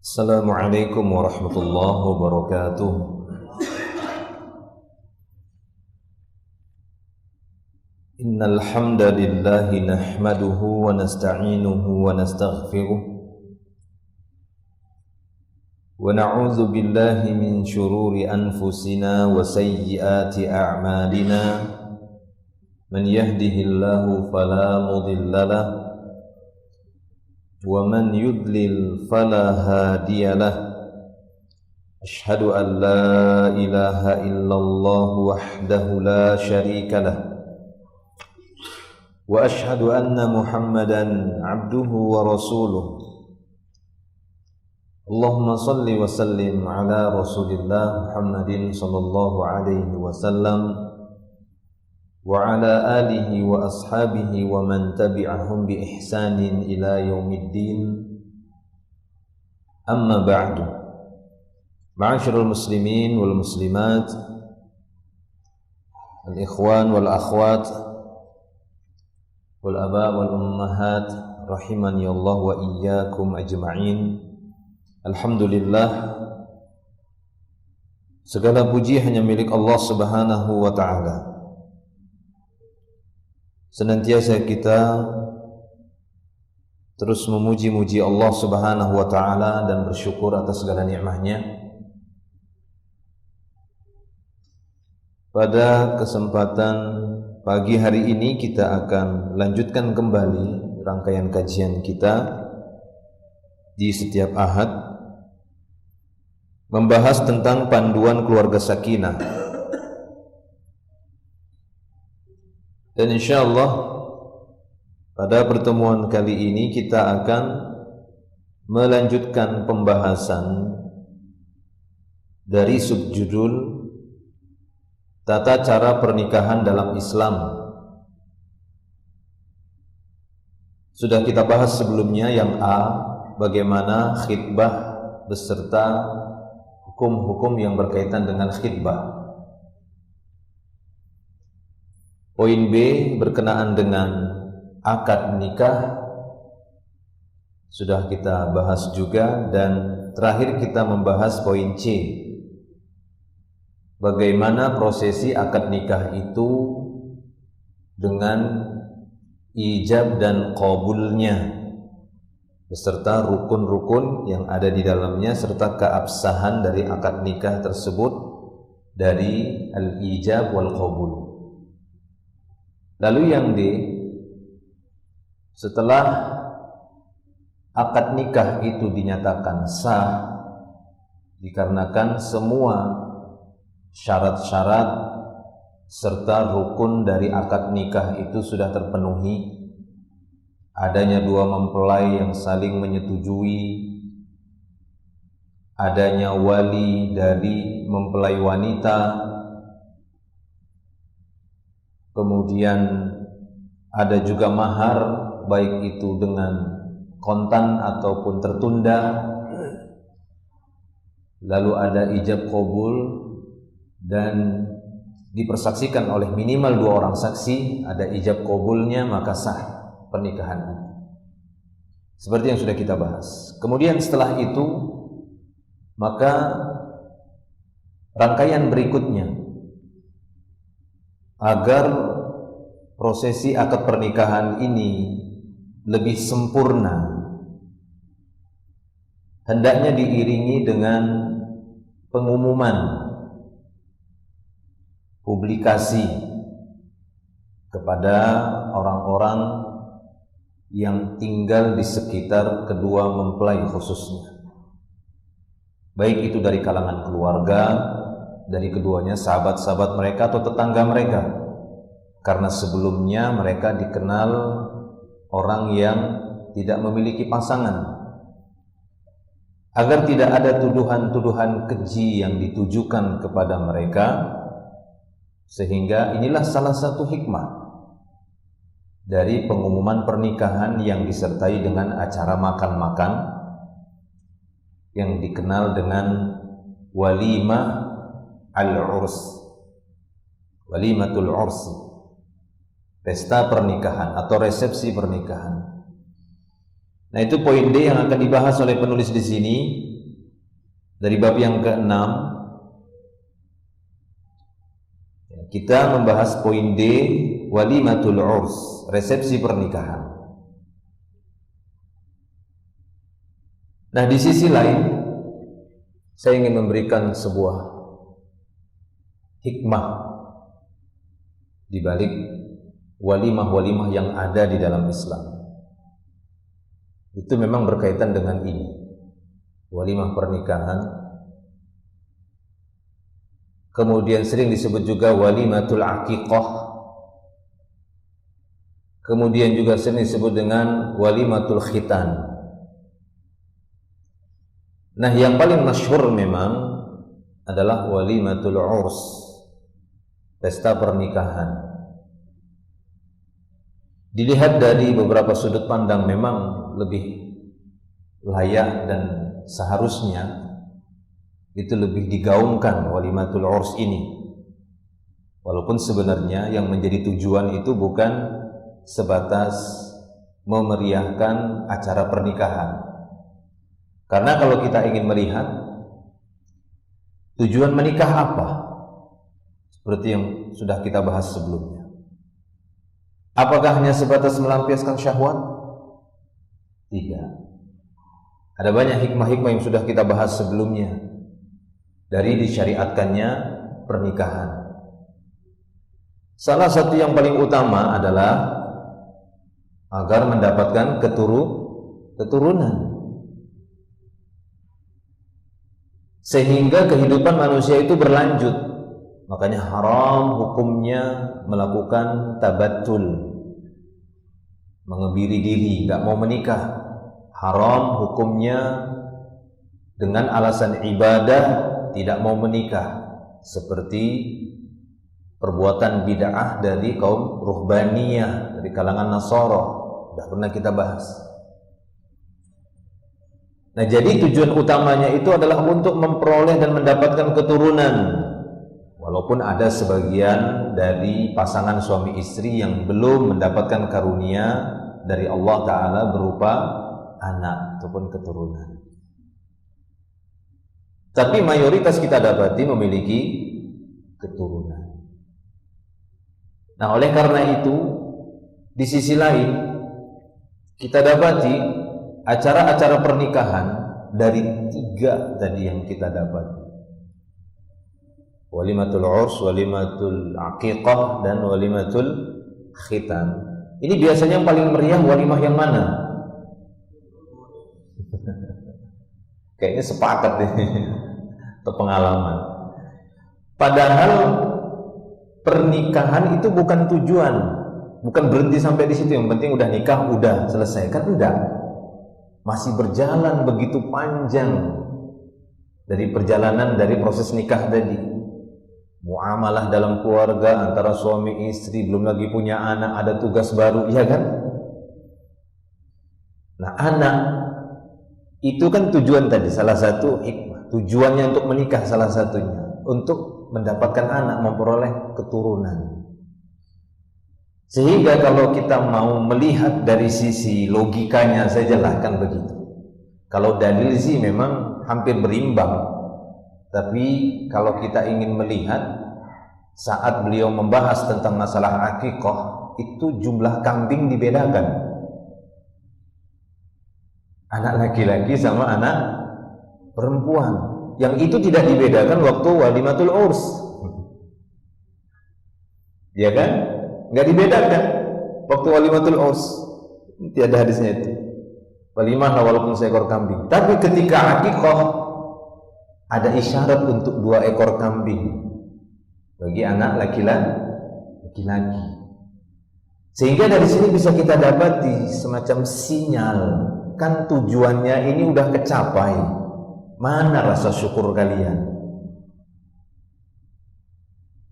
Assalamualaikum warahmatullahi wabarakatuh. Innal hamdalillah nahmaduhu wa nasta'inuhu wa nastaghfiruh wa na'udzu billahi min shururi anfusina wa sayyiati a'malina. Man yahdihillahu fala mudilla lahu wa man yudlil fala hadiya lahu. Ashhadu an la ilaha illallah wahdahu la syarika lahu wa ashhadu anna Muhammadan abduhu wa rasuluh. Allahumma salli wa sallim ala Rasulillah Muhammadin sallallahu alaihi wasallam wa ala alihi wa ashabihi wa man tabi'ahum bi ihsanin ila yaumiddin. Amma ba'du. Ma'asyiral muslimin wal muslimat, al ikhwan wal akhwat, wal aba wal ummahat, rahimani Allah wa iyyakum ajma'in. Alhamdulillah, segala puji hanya milik Allah Subhanahu wa ta'ala. Senantiasa kita terus memuji-muji Allah Subhanahu wa ta'ala dan bersyukur atas segala nikmatnya. Pada kesempatan pagi hari ini kita akan lanjutkan kembali rangkaian kajian kita di setiap Ahad, membahas tentang panduan keluarga sakinah. Dan insyaallah pada pertemuan kali ini kita akan melanjutkan pembahasan dari subjudul Tata Cara Pernikahan dalam Islam. Sudah kita bahas sebelumnya yang A, bagaimana khitbah beserta hukum-hukum yang berkaitan dengan khitbah. Poin B berkenaan dengan akad nikah sudah kita bahas juga, dan terakhir kita membahas poin C, bagaimana prosesi akad nikah itu dengan ijab dan qabulnya beserta rukun-rukun yang ada di dalamnya serta keabsahan dari akad nikah tersebut dari al-ijab wal qabul. Lalu yang D, setelah akad nikah itu dinyatakan sah dikarenakan semua syarat-syarat serta rukun dari akad nikah itu sudah terpenuhi, adanya dua mempelai yang saling menyetujui, adanya wali dari mempelai wanita, kemudian ada juga mahar, baik itu dengan kontan ataupun tertunda, lalu ada ijab qabul dan dipersaksikan oleh minimal dua orang saksi, ada ijab qabulnya, maka sah pernikahan itu. Seperti yang sudah kita bahas. Kemudian setelah itu maka rangkaian berikutnya agar prosesi akad pernikahan ini lebih sempurna, hendaknya diiringi dengan pengumuman, publikasi kepada orang-orang yang tinggal di sekitar kedua mempelai khususnya, baik itu dari kalangan keluarga, dari keduanya, sahabat-sahabat mereka atau tetangga mereka, karena sebelumnya mereka dikenal orang yang tidak memiliki pasangan, agar tidak ada tuduhan-tuduhan keji yang ditujukan kepada mereka. Sehingga inilah salah satu hikmah dari pengumuman pernikahan yang disertai dengan acara makan-makan yang dikenal dengan walimah al-urs, walimatul urs, pesta pernikahan atau resepsi pernikahan. Nah, itu poin D yang akan dibahas oleh penulis di sini, Dari bab yang ke-6 kita membahas poin D, walimatul urs, resepsi pernikahan. Nah, di sisi lain saya ingin memberikan sebuah hikmah di balik walimah-walimah yang ada di dalam Islam. Itu memang berkaitan dengan ini, walimah pernikahan. Kemudian sering disebut juga walimatul aqiqah. Kemudian juga sering disebut dengan walimatul khitan. Nah, yang paling masyhur memang adalah walimatul urs, pesta pernikahan. Dilihat dari beberapa sudut pandang memang lebih layak dan seharusnya itu lebih digaungkan walimatul urs ini. Walaupun sebenarnya yang menjadi tujuan itu bukan sebatas memeriahkan acara pernikahan. Karena kalau kita ingin melihat tujuan menikah apa, seperti yang sudah kita bahas sebelumnya, apakah hanya sebatas melampiaskan syahwat? Tidak. Ada banyak hikmah-hikmah yang sudah kita bahas sebelumnya dari disyariatkannya pernikahan. Salah satu yang paling utama adalah agar mendapatkan keturunan, sehingga kehidupan manusia itu berlanjut. Makanya haram hukumnya melakukan tabattul, mengebiri diri, nggak mau menikah. Haram hukumnya dengan alasan ibadah tidak mau menikah, seperti perbuatan bid'ah dari kaum ruhbaniyah, dari kalangan Nasara. Sudah pernah kita bahas. Nah, jadi tujuan utamanya itu adalah untuk memperoleh dan mendapatkan keturunan. Walaupun ada sebagian dari pasangan suami istri yang belum mendapatkan karunia dari Allah Ta'ala berupa anak ataupun keturunan. Tapi mayoritas kita dapati memiliki keturunan. Nah, oleh karena itu, di sisi lain kita dapati acara-acara pernikahan dari 3 tadi yang kita dapat, walimatul urs, walimatul aqiqah, dan walimatul khitan. Ini biasanya yang paling meriah walimah yang mana? Kayaknya sepakat nih atau pengalaman. Padahal pernikahan itu bukan tujuan, bukan berhenti sampai di situ. Yang penting udah nikah, udah selesai, kan enggak. Masih berjalan begitu panjang dari perjalanan dari proses nikah tadi. Muamalah dalam keluarga antara suami istri, belum lagi punya anak, ada tugas baru, iya kan? Nah, anak itu kan tujuan tadi, salah satu hikmah. Tujuannya untuk menikah salah satunya untuk mendapatkan anak, memperoleh keturunan. Sehingga kalau kita mau melihat dari sisi logikanya, saya jelaskan begitu. Kalau dalil sih memang hampir berimbang. Tapi kalau kita ingin melihat saat beliau membahas tentang masalah akikah, itu jumlah kambing dibedakan. Anak laki-laki sama anak perempuan. Yang itu tidak dibedakan waktu walimatul urs. Ya kan? Nggak dibedakan waktu walimatul urs. Tiada hadisnya itu. Walimah walaupun seekor kambing. Tapi ketika akikah ada isyarat untuk 2 ekor kambing bagi anak laki-laki. Sehingga dari sini bisa kita dapati semacam sinyal, kan tujuannya ini udah kecapai. Mana rasa syukur kalian?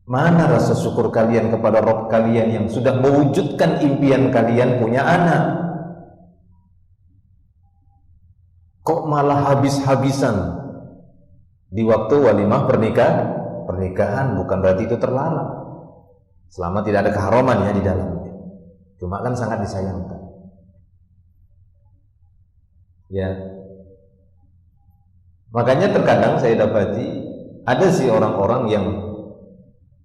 Mana rasa syukur kalian kepada Rabb kalian yang sudah mewujudkan impian kalian punya anak? Kok malah habis-habisan di waktu walimah pernikahan? Bukan berarti itu terlarang, selama tidak ada keharaman ya di dalamnya. Cuma kan sangat disayangkan. Ya. Makanya terkadang saya dapati ada sih orang-orang yang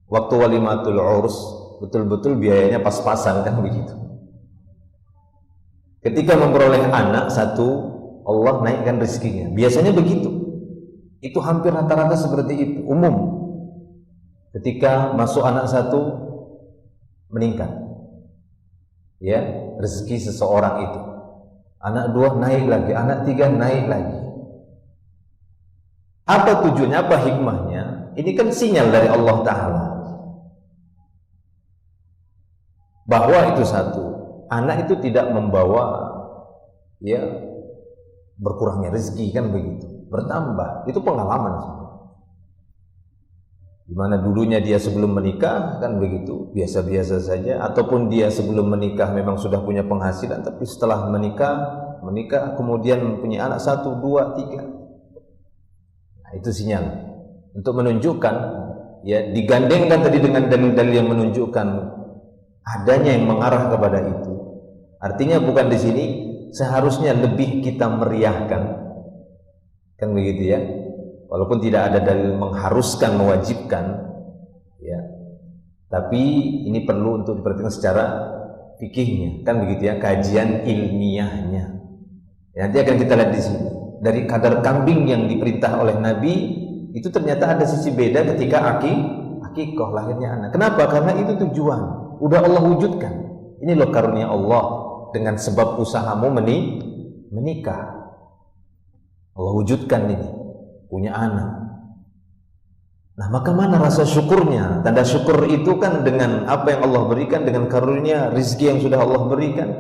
waktu walimatul urs betul-betul biayanya pas-pasan kan begitu. Ketika memperoleh anak satu, Allah naikkan rezekinya. Biasanya begitu. Itu hampir rata-rata seperti itu, umum. Ketika masuk anak satu, meningkat. Ya, rezeki seseorang itu. Anak dua naik lagi, anak tiga naik lagi. Apa tujuannya, apa hikmahnya? Ini kan sinyal dari Allah Ta'ala bahwa itu satu, anak itu tidak membawa ya berkurangnya rezeki kan begitu, bertambah. Itu pengalaman semua. Dimana dulunya dia sebelum menikah kan begitu, biasa-biasa saja, ataupun dia sebelum menikah memang sudah punya penghasilan, tapi setelah menikah kemudian mempunyai anak satu, dua, tiga. Nah, itu sinyal untuk menunjukkan, ya, digandengkan tadi dengan dalil-dalil yang menunjukkan adanya yang mengarah kepada itu. Artinya bukan di sini seharusnya lebih kita meriahkan, kan begitu ya. Walaupun tidak ada dalil mengharuskan, mewajibkan, ya, tapi ini perlu untuk diperhatikan secara fikihnya, kan begitu ya, kajian ilmiahnya. Ya, nanti akan kita lihat di sini dari kadar kambing yang diperintah oleh Nabi itu ternyata ada sisi beda ketika akikah, lahirnya anak. Kenapa? Karena itu tujuan, udah Allah wujudkan. Ini loh karunia Allah dengan sebab usahamu menikah. Allah wujudkan ini, punya anak. Nah, maka mana rasa syukurnya? Tanda syukur itu kan dengan apa yang Allah berikan, dengan karunia rezeki yang sudah Allah berikan.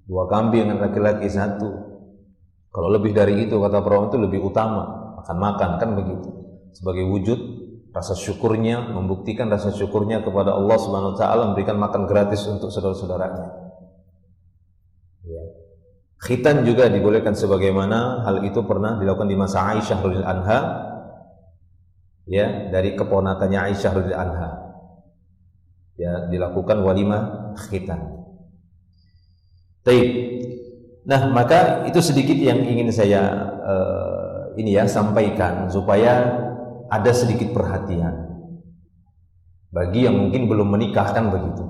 2 kambing dengan laki-laki 1. Kalau lebih dari itu, kata perawan, itu lebih utama, makan kan begitu. Sebagai wujud rasa syukurnya, membuktikan rasa syukurnya kepada Allah Subhanahu wa taala, memberikan makan gratis untuk saudara-saudaranya. Ya. Khitan juga dibolehkan, sebagaimana hal itu pernah dilakukan di masa Aisyah radhiyallahu anha, ya, dari keponakannya Aisyah radhiyallahu anha, ya, dilakukan walimah khitan. Baik. Nah, maka itu sedikit yang ingin saya sampaikan supaya ada sedikit perhatian bagi yang mungkin belum menikah, kan begitu,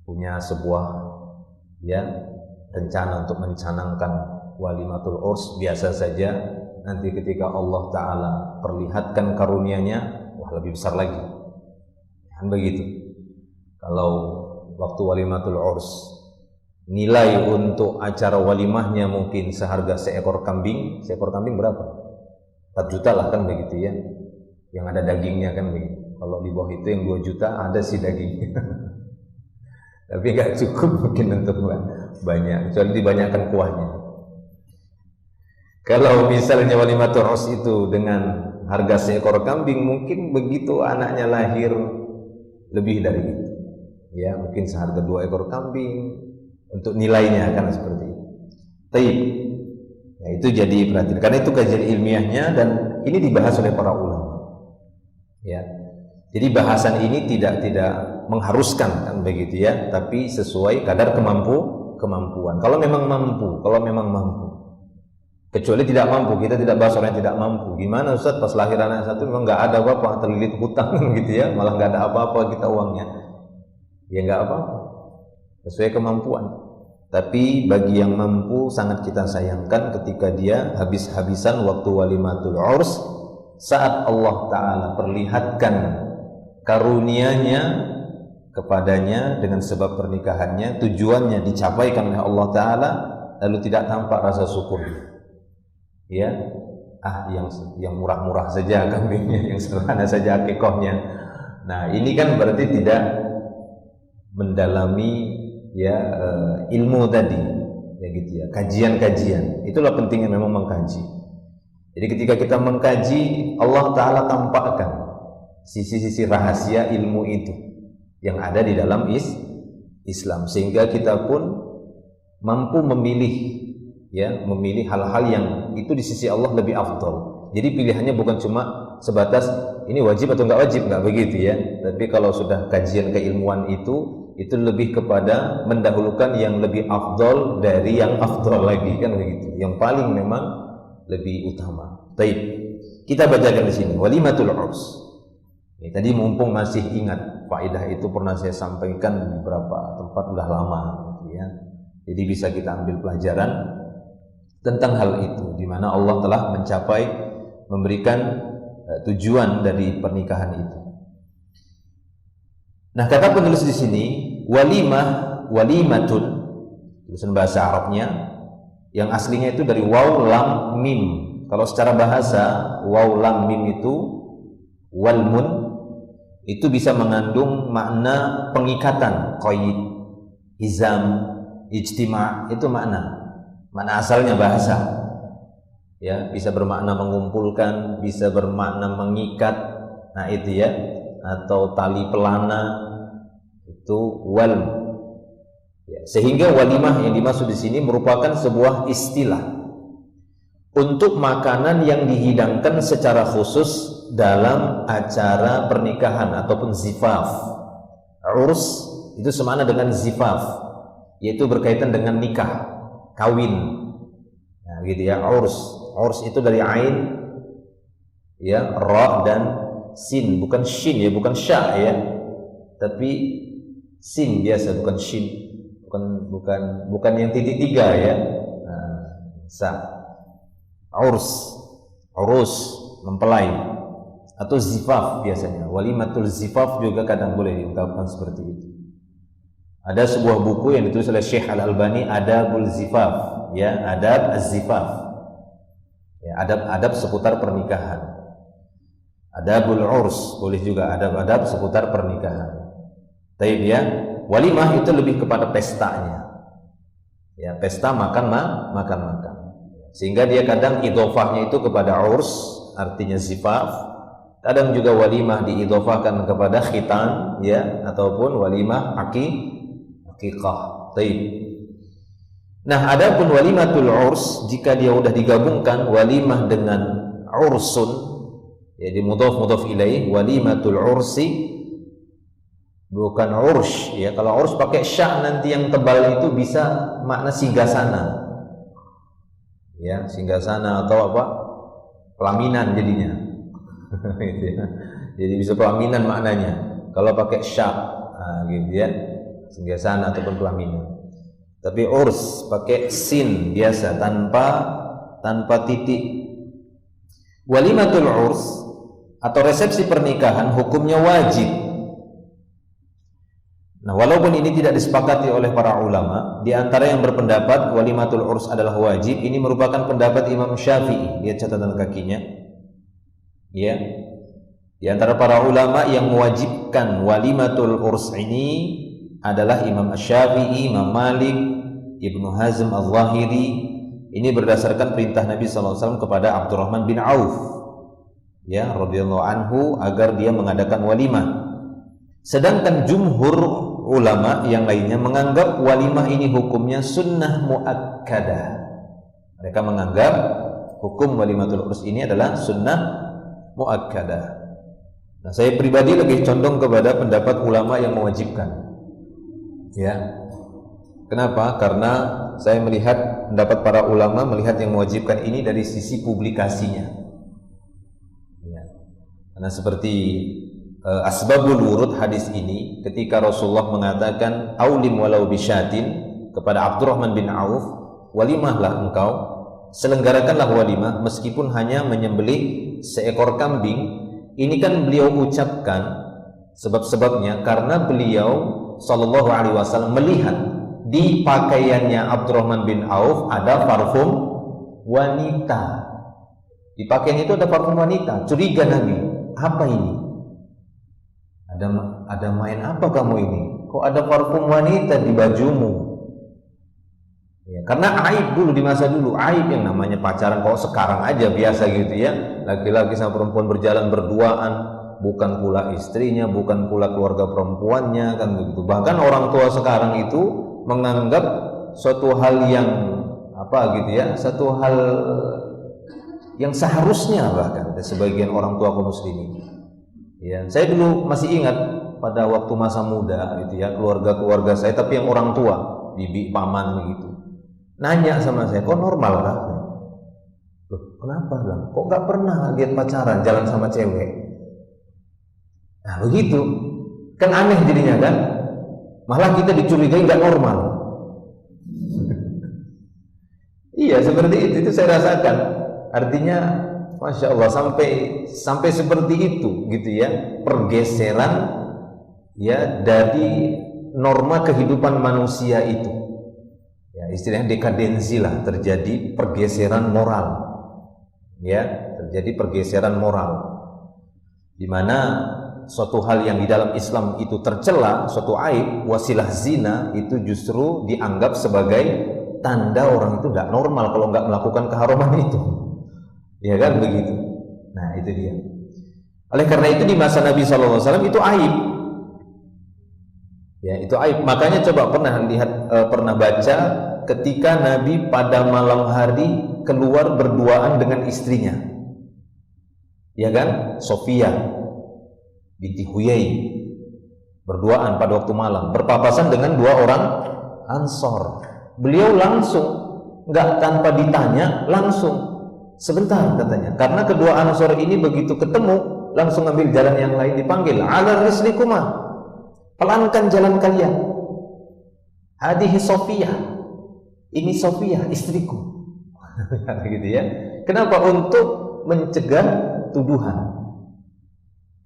punya sebuah rencana untuk mencanangkan walimatul urs. Biasa saja, nanti ketika Allah Ta'ala perlihatkan karunia-Nya, wah, lebih besar lagi, kan begitu. Kalau waktu walimatul urs nilai untuk acara walimahnya mungkin seharga seekor kambing berapa? 4 juta lah, kan begitu ya, yang ada dagingnya, kan begitu. Kalau di bawah itu yang 2 juta ada sih dagingnya tapi nggak cukup mungkin untuk banyak, kecuali dibanyakan kuahnya. Kalau misalnya walimatul urs itu dengan harga seekor kambing, mungkin begitu anaknya lahir lebih dari itu, ya, mungkin seharga 2 ekor kambing untuk nilainya, kan seperti itu. Taib. Nah, itu jadi perhatian, karena itu kajian ilmiahnya dan ini dibahas oleh para ulama. Ya. Jadi bahasan ini tidak mengharuskan, kan begitu ya, tapi sesuai kadar kemampuan. Kalau memang mampu. Kecuali tidak mampu, kita tidak bahas orang yang tidak mampu. Gimana Ustaz, pas lahir anak satu memang nggak ada apa-apa, terlilit hutang gitu ya, malah nggak ada apa-apa kita uangnya. Ya nggak apa-apa, sesuai kemampuan. Tapi bagi yang mampu sangat kita sayangkan ketika dia habis-habisan waktu walimatul urs, saat Allah Ta'ala perlihatkan karunia-Nya kepadanya dengan sebab pernikahannya, tujuannya dicapaikan oleh Allah Ta'ala, lalu tidak tampak rasa syukurnya. Ya, yang murah-murah saja kambingnya, yang sederhana saja akikahnya. Nah, ini kan berarti tidak mendalami ilmu tadi, ya gitu ya, kajian. Itulah pentingnya memang mengkaji. Jadi ketika kita mengkaji, Allah Ta'ala tampakkan sisi-sisi rahasia ilmu itu yang ada di dalam Islam, sehingga kita pun mampu memilih hal-hal yang itu di sisi Allah lebih afdal. Jadi pilihannya bukan cuma sebatas ini wajib atau enggak wajib, enggak begitu ya. Tapi kalau sudah kajian keilmuan itu lebih kepada mendahulukan yang lebih afdal dari yang afdal lagi, kan begitu. Yang paling memang lebih utama. Baik, kita bacakan di sini walimatul urs. Ini tadi mumpung masih ingat faedah itu pernah saya sampaikan di beberapa tempat, udah lama gitu ya. Jadi bisa kita ambil pelajaran tentang hal itu, di mana Allah telah memberikan tujuan dari pernikahan itu. Nah, kata penulis di sini walimatun, tulisan bahasa Arabnya yang aslinya itu dari waw lam mim. Kalau secara bahasa waw lam mim itu walmun, itu bisa mengandung makna pengikatan, qaid, izam, ijtima', itu makna asalnya bahasa. Ya, bisa bermakna mengumpulkan, bisa bermakna mengikat. Nah, itu ya, atau tali pelana, itu wal. Ya, sehingga walimah yang dimaksud di sini merupakan sebuah istilah untuk makanan yang dihidangkan secara khusus dalam acara pernikahan ataupun zifaf. Urs itu semakna dengan zifaf, yaitu berkaitan dengan nikah, kawin. Nah, gitu ya, urs itu dari ain, ya, ra dan sin, bukan shin ya, bukan sya ya, tapi sin biasa, bukan shin, bukan yang titik tiga ya. Nah, sa, urus, mempelai, atau zifaf biasanya. Walimatul zifaf juga kadang boleh diungkapkan seperti itu. Ada sebuah buku yang ditulis oleh Syekh Al-Albani, Adabul Zifaf, ya, adab az-zifaf. Ya, adab seputar pernikahan. Adabul urs, boleh juga adab-adab seputar pernikahan. Taib ya, walimah itu lebih kepada pestanya. Ya, pesta makan. Sehingga dia kadang idhofahnya itu kepada urs, artinya zifaf. Kadang juga walimah diidhofahkan kepada khitan, ya, ataupun walimah aqiqah. Taib. Nah, adapun walimatul urs, jika dia sudah digabungkan walimah dengan ursun, jadi mudhaf ilaih, walimatul ursi, bukan ursh ya. Kalau ursh pakai sya nanti yang tebal itu bisa makna singgasana, ya, singgasana atau apa, pelaminan jadinya. Jadi bisa pelaminan maknanya kalau pakai sya, nah, gitu ya, singgasana ataupun pelaminan. Tapi urs pakai sin biasa, tanpa titik. Walimatul urs atau resepsi pernikahan hukumnya wajib. Nah, walaupun ini tidak disepakati oleh para ulama, di antara yang berpendapat walimatul urs adalah wajib, ini merupakan pendapat Imam Syafi'i. Lihat catatan kakinya. Ya. Di antara para ulama yang mewajibkan walimatul urs ini adalah Imam Syafi'i, Imam Malik, Ibnu Hazm Al-Zahiri. Ini berdasarkan perintah Nabi SAW kepada Abdurrahman bin Auf, ya, radhiyallahu anhu, agar dia mengadakan walimah. Sedangkan jumhur ulama yang lainnya menganggap walimah ini hukumnya sunnah muakkadah. Mereka menganggap hukum walimatul urs ini adalah sunnah muakkadah. Nah, saya pribadi lebih condong kepada pendapat ulama yang mewajibkan. Ya. Kenapa? Karena saya melihat pendapat para ulama melihat yang mewajibkan ini dari sisi publikasinya. Ya. Karena seperti asbabul wurud hadis ini, ketika Rasulullah mengatakan aulim walau bisyatin kepada Abdurrahman bin Auf, walimahlah engkau, selenggarakanlah walimah meskipun hanya menyembelih seekor kambing. Ini kan beliau ucapkan sebab-sebabnya karena beliau sallallahu alaihi wasallam melihat di pakaiannya Abdurrahman bin Auf ada parfum wanita. Di pakaian itu ada parfum wanita. Curiga Nabi, apa ini? Ada main apa kamu ini? Kok ada parfum wanita di bajumu? Ya, karena aib dulu di masa dulu, aib yang namanya pacaran. Kok sekarang aja biasa gitu ya, laki-laki sama perempuan berjalan berduaan, bukan pula istrinya, bukan pula keluarga perempuannya, kan begitu. Bahkan orang tua sekarang itu menganggap suatu hal yang apa gitu ya, satu hal yang seharusnya, bahkan sebagian orang tua kaum muslimin. Ya, saya dulu masih ingat pada waktu masa muda gitu ya, keluarga saya, tapi yang orang tua, bibi, paman begitu, nanya sama saya, kok normal kah? Loh, kenapa bang? Kok nggak pernah lihat pacaran jalan sama cewek? Nah begitu, kan aneh jadinya kan? Malah kita dicurigai nggak normal. Iya seperti itu saya rasakan. Artinya, masya Allah sampai seperti itu gitu ya, pergeseran ya dari norma kehidupan manusia itu. Ya, istilahnya dekadensi lah, terjadi pergeseran moral. Ya, terjadi pergeseran moral. Di mana suatu hal yang di dalam Islam itu tercela, suatu aib, wasilah zina itu justru dianggap sebagai tanda orang itu nggak normal kalau nggak melakukan keharuman itu, ya kan begitu. Nah itu dia. Oleh karena itu di masa Nabi SAW itu aib, ya itu aib. Makanya coba pernah baca ketika Nabi pada malam hari keluar berduaan dengan istrinya, ya kan, Sofia binti Huyai, berduaan pada waktu malam, berpapasan dengan dua orang Ansor. Beliau langsung, nggak tanpa ditanya, langsung sebentar katanya, karena kedua Ansor ini begitu ketemu langsung ambil jalan yang lain, dipanggil ala rislikuma, pelankan jalan kalian, hadihi Sofia, ini Sofia istriku. Gitu ya. Kenapa? Untuk mencegah tuduhan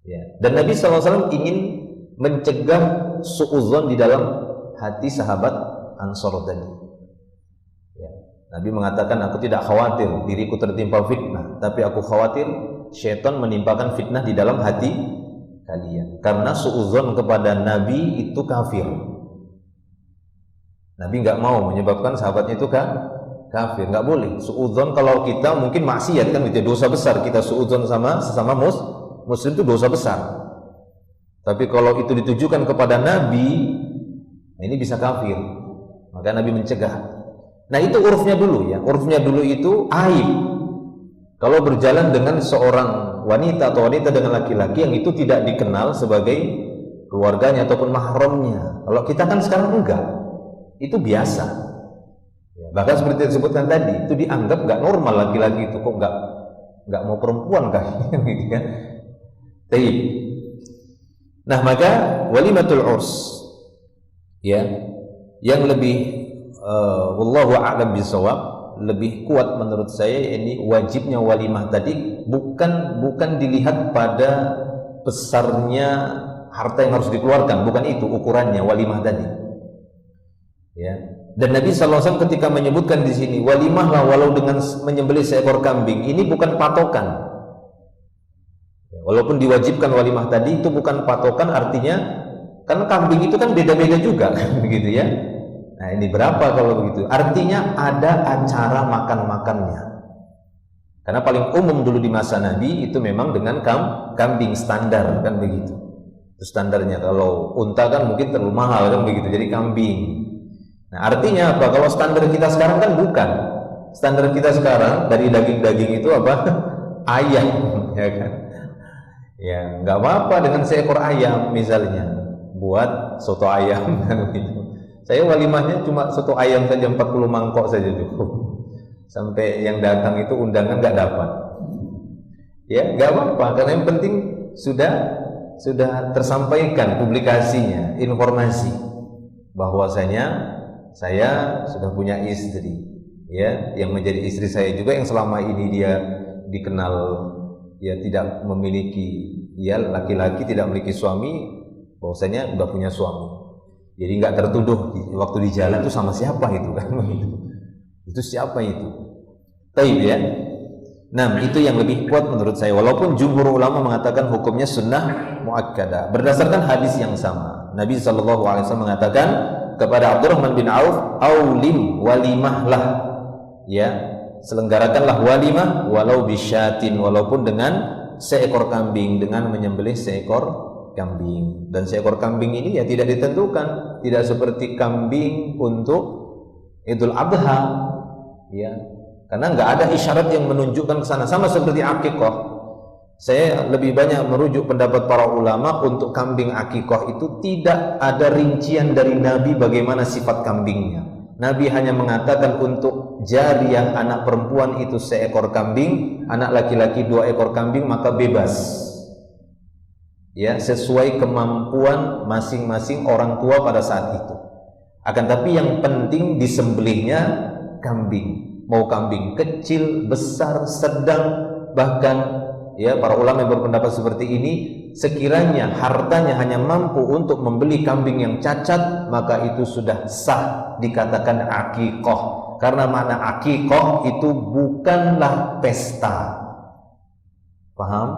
ya. Dan Nabi SAW ingin mencegah suudzon di dalam hati sahabat Ansor tadi. Nabi mengatakan, aku tidak khawatir diriku tertimpa fitnah, tapi aku khawatir syaitan menimpakan fitnah di dalam hati kalian. Karena suudzon kepada Nabi itu kafir. Nabi nggak mau menyebabkan sahabatnya itu kafir, nggak boleh. Suudzon kalau kita mungkin maksiat kan, itu dosa besar. Kita suudzon sama sesama muslim itu dosa besar. Tapi kalau itu ditujukan kepada Nabi, nah ini bisa kafir. Maka Nabi mencegah. Nah itu urufnya dulu ya, urufnya dulu itu aib kalau berjalan dengan seorang wanita atau wanita dengan laki-laki yang itu tidak dikenal sebagai keluarganya ataupun mahramnya. Kalau kita kan sekarang enggak, itu biasa ya, bahkan seperti disebutkan tadi, itu dianggap nggak normal laki-laki itu, kok nggak mau perempuan kan gitu kan. Nah maka walimatul urs ya, yang lebih wallahu a'lam bishawab, lebih kuat menurut saya ini wajibnya walimah tadi bukan dilihat pada besarnya harta yang harus dikeluarkan, bukan itu ukurannya walimah tadi ya. Dan Nabi SAW ketika menyebutkan di sini walimahlah walau dengan menyembelih seekor kambing, ini bukan patokan. Walaupun diwajibkan walimah tadi, itu bukan patokan, artinya karena kambing itu kan beda-beda juga kan begitu ya. Nah ini berapa kalau begitu? Artinya ada acara makan-makannya. Karena paling umum dulu di masa Nabi itu memang dengan kambing standar kan begitu. Itu standarnya. Kalau unta kan mungkin terlalu mahal kan begitu. Jadi kambing. Nah artinya apa? Kalau standar kita sekarang kan bukan. Standar kita sekarang dari daging-daging itu apa? Ayam, ya kan? Ya nggak apa-apa dengan seekor ayam misalnya buat soto ayam kan begitu. Saya walimahnya cuma soto ayam saja 40 mangkok saja cukup. Sampai yang datang itu undangan nggak dapat. Ya nggak apa-apa, karena yang penting sudah tersampaikan publikasinya, informasi bahwasanya saya sudah punya istri, ya, yang menjadi istri saya juga, yang selama ini dia dikenal ya tidak memiliki, ya laki-laki tidak memiliki suami, bahwasanya sudah punya suami. Jadi nggak tertuduh waktu di jalan itu sama siapa itu kan itu siapa itu. Taib ya. Nah itu yang lebih kuat menurut saya, walaupun jumhur ulama mengatakan hukumnya sunnah muakkadah berdasarkan hadis yang sama. Nabi SAW mengatakan kepada Abdurrahman bin Auf, aulim walimahlah ya, selenggarakanlah walimah walau bisyatin, walaupun dengan seekor kambing, dengan menyembelih seekor kambing. Dan seekor kambing ini ya tidak ditentukan, tidak seperti kambing untuk Idul Adha ya, karena nggak ada isyarat yang menunjukkan ke sana. Sama seperti akikah, saya lebih banyak merujuk pendapat para ulama untuk kambing akikah itu tidak ada rincian dari Nabi bagaimana sifat kambingnya. Nabi hanya mengatakan untuk jariyah anak perempuan itu seekor kambing, anak laki-laki 2 ekor kambing, maka bebas. Ya, sesuai kemampuan masing-masing orang tua pada saat itu. Akan tapi yang penting disembelihnya kambing. Mau kambing kecil, besar, sedang, bahkan ya para ulama yang berpendapat seperti ini, sekiranya hartanya hanya mampu untuk membeli kambing yang cacat, maka itu sudah sah dikatakan akikoh. Karena makna akikoh itu bukanlah pesta. Paham?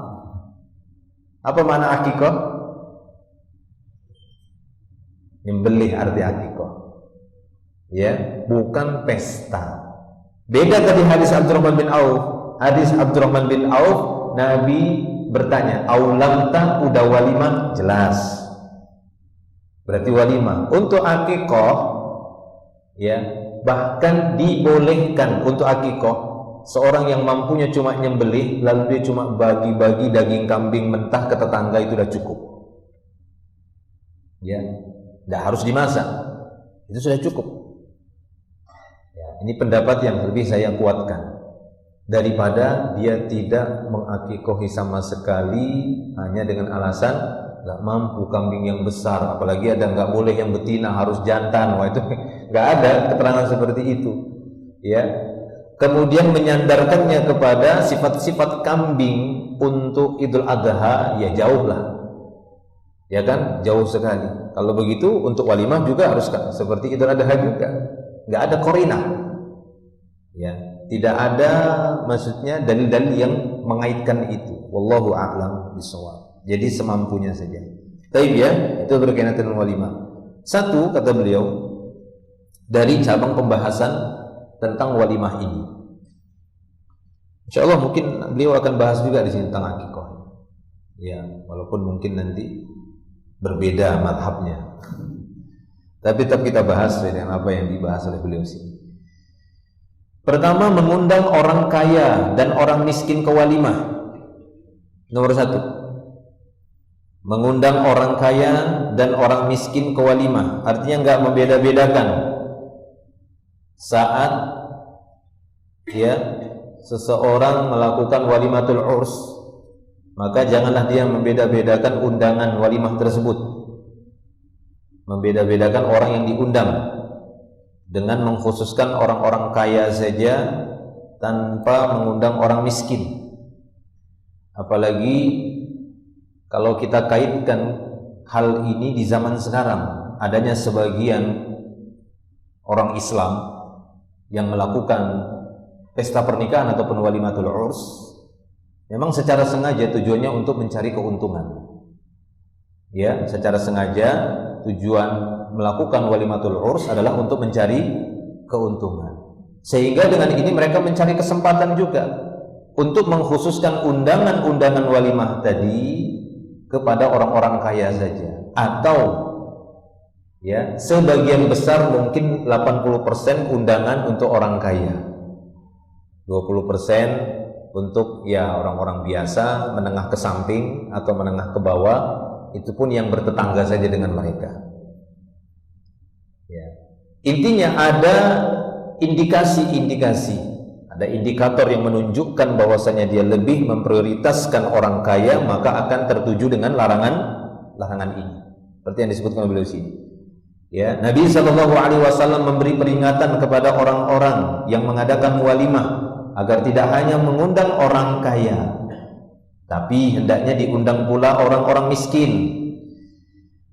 Apa makna akikoh? Nyembelih arti akikoh. Ya, bukan pesta. Beda tadi hadis Abdurrahman bin Auf. Hadis Abdurrahman bin Auf, Nabi bertanya, aulamta udah walimah? Jelas, berarti walimah. Untuk akikoh, ya, bahkan dibolehkan untuk akikoh. Seorang yang mampunya cuma nyembelih, lalu dia cuma bagi-bagi daging kambing mentah ke tetangga, itu udah cukup. Ya, tidak harus dimasak, itu sudah cukup. Ya, ini pendapat yang lebih saya kuatkan daripada dia tidak mengakikohi sama sekali hanya dengan alasan nggak mampu kambing yang besar, apalagi ada nggak boleh yang betina, harus jantan. Wah, itu nggak ada keterangan seperti itu. Ya, kemudian menyandarkannya kepada sifat-sifat kambing untuk Idul Adha, ya jauh lah, ya kan, jauh sekali. Kalau begitu untuk walimah juga harus seperti Idul Adha juga, nggak ada korinah, ya, tidak ada maksudnya dalil-dalil yang mengaitkan itu. Wallahu a'lam bishawab. Jadi semampunya saja. Taib ya, itu berkaitan dengan walimah. Satu, kata beliau, dari cabang pembahasan tentang walimah ini. Insya Allah mungkin beliau akan bahas juga di sini tentang akikoh. Ya, walaupun mungkin nanti berbeda madhabnya, tapi tetap kita bahas dengan apa yang dibahas oleh beliau sini. Pertama, mengundang orang kaya dan orang miskin ke walimah. Nomor 1, mengundang orang kaya dan orang miskin ke walimah. Artinya nggak membeda-bedakan saat ya seseorang melakukan walimatul urs, maka janganlah dia membeda-bedakan undangan walimah tersebut, membeda-bedakan orang yang diundang dengan mengkhususkan orang-orang kaya saja tanpa mengundang orang miskin. Apalagi kalau kita kaitkan hal ini di zaman sekarang, adanya sebagian orang Islam yang melakukan pesta pernikahan ataupun walimatul urs memang secara sengaja tujuannya untuk mencari keuntungan. Ya, secara sengaja tujuan melakukan walimatul urs adalah untuk mencari keuntungan. Sehingga dengan ini mereka mencari kesempatan juga untuk mengkhususkan undangan-undangan walimah tadi kepada orang-orang kaya saja, atau ya sebagian besar mungkin 80% undangan untuk orang kaya, 20% untuk ya orang-orang biasa, menengah ke samping atau menengah ke bawah, itu pun yang bertetangga saja dengan mereka. Ya. Intinya ada indikasi-indikasi, ada indikator yang menunjukkan bahwasanya dia lebih memprioritaskan orang kaya, maka akan tertuju dengan larangan ini. Seperti yang disebutkan oleh beliau sini. Ya, Nabi SAW memberi peringatan kepada orang-orang yang mengadakan walimah agar tidak hanya mengundang orang kaya, tapi hendaknya diundang pula orang-orang miskin.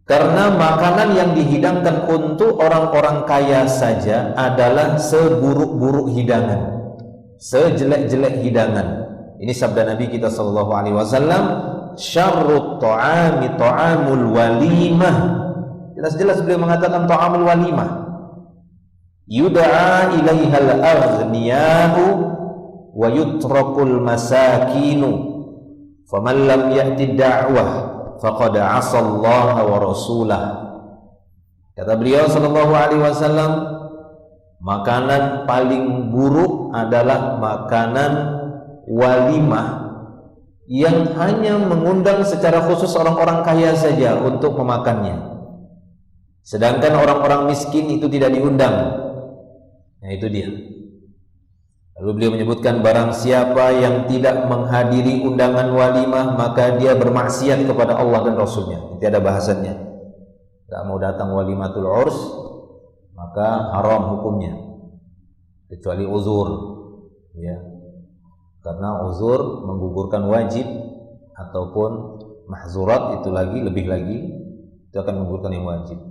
Karena makanan yang dihidangkan untuk orang-orang kaya saja adalah seburuk-buruk hidangan, sejelek-jelek hidangan. Ini sabda Nabi kita SAW, syarrut ta'ami ta'amul walimah. Jelas-jelas beliau mengatakan ta'amul walimah, yud'a ilaihal aghniya'u wa yutrakul masakinu, faman lam ya'ti da'wah faqad 'asallaha wa rasulah. Kata beliau sallallahu alaihi wasallam, makanan paling buruk adalah makanan walimah yang hanya mengundang secara khusus orang-orang kaya saja untuk memakannya, sedangkan orang-orang miskin itu tidak diundang. Nah itu dia. Lalu beliau menyebutkan barang siapa yang tidak menghadiri undangan walimah maka dia bermaksiat kepada Allah dan Rasulnya. Itu ada bahasannya. Tidak mau datang walimatul urs maka haram hukumnya kecuali uzur, ya. Karena uzur menggugurkan wajib ataupun mahzurat itu lebih lagi itu akan menggugurkan yang wajib.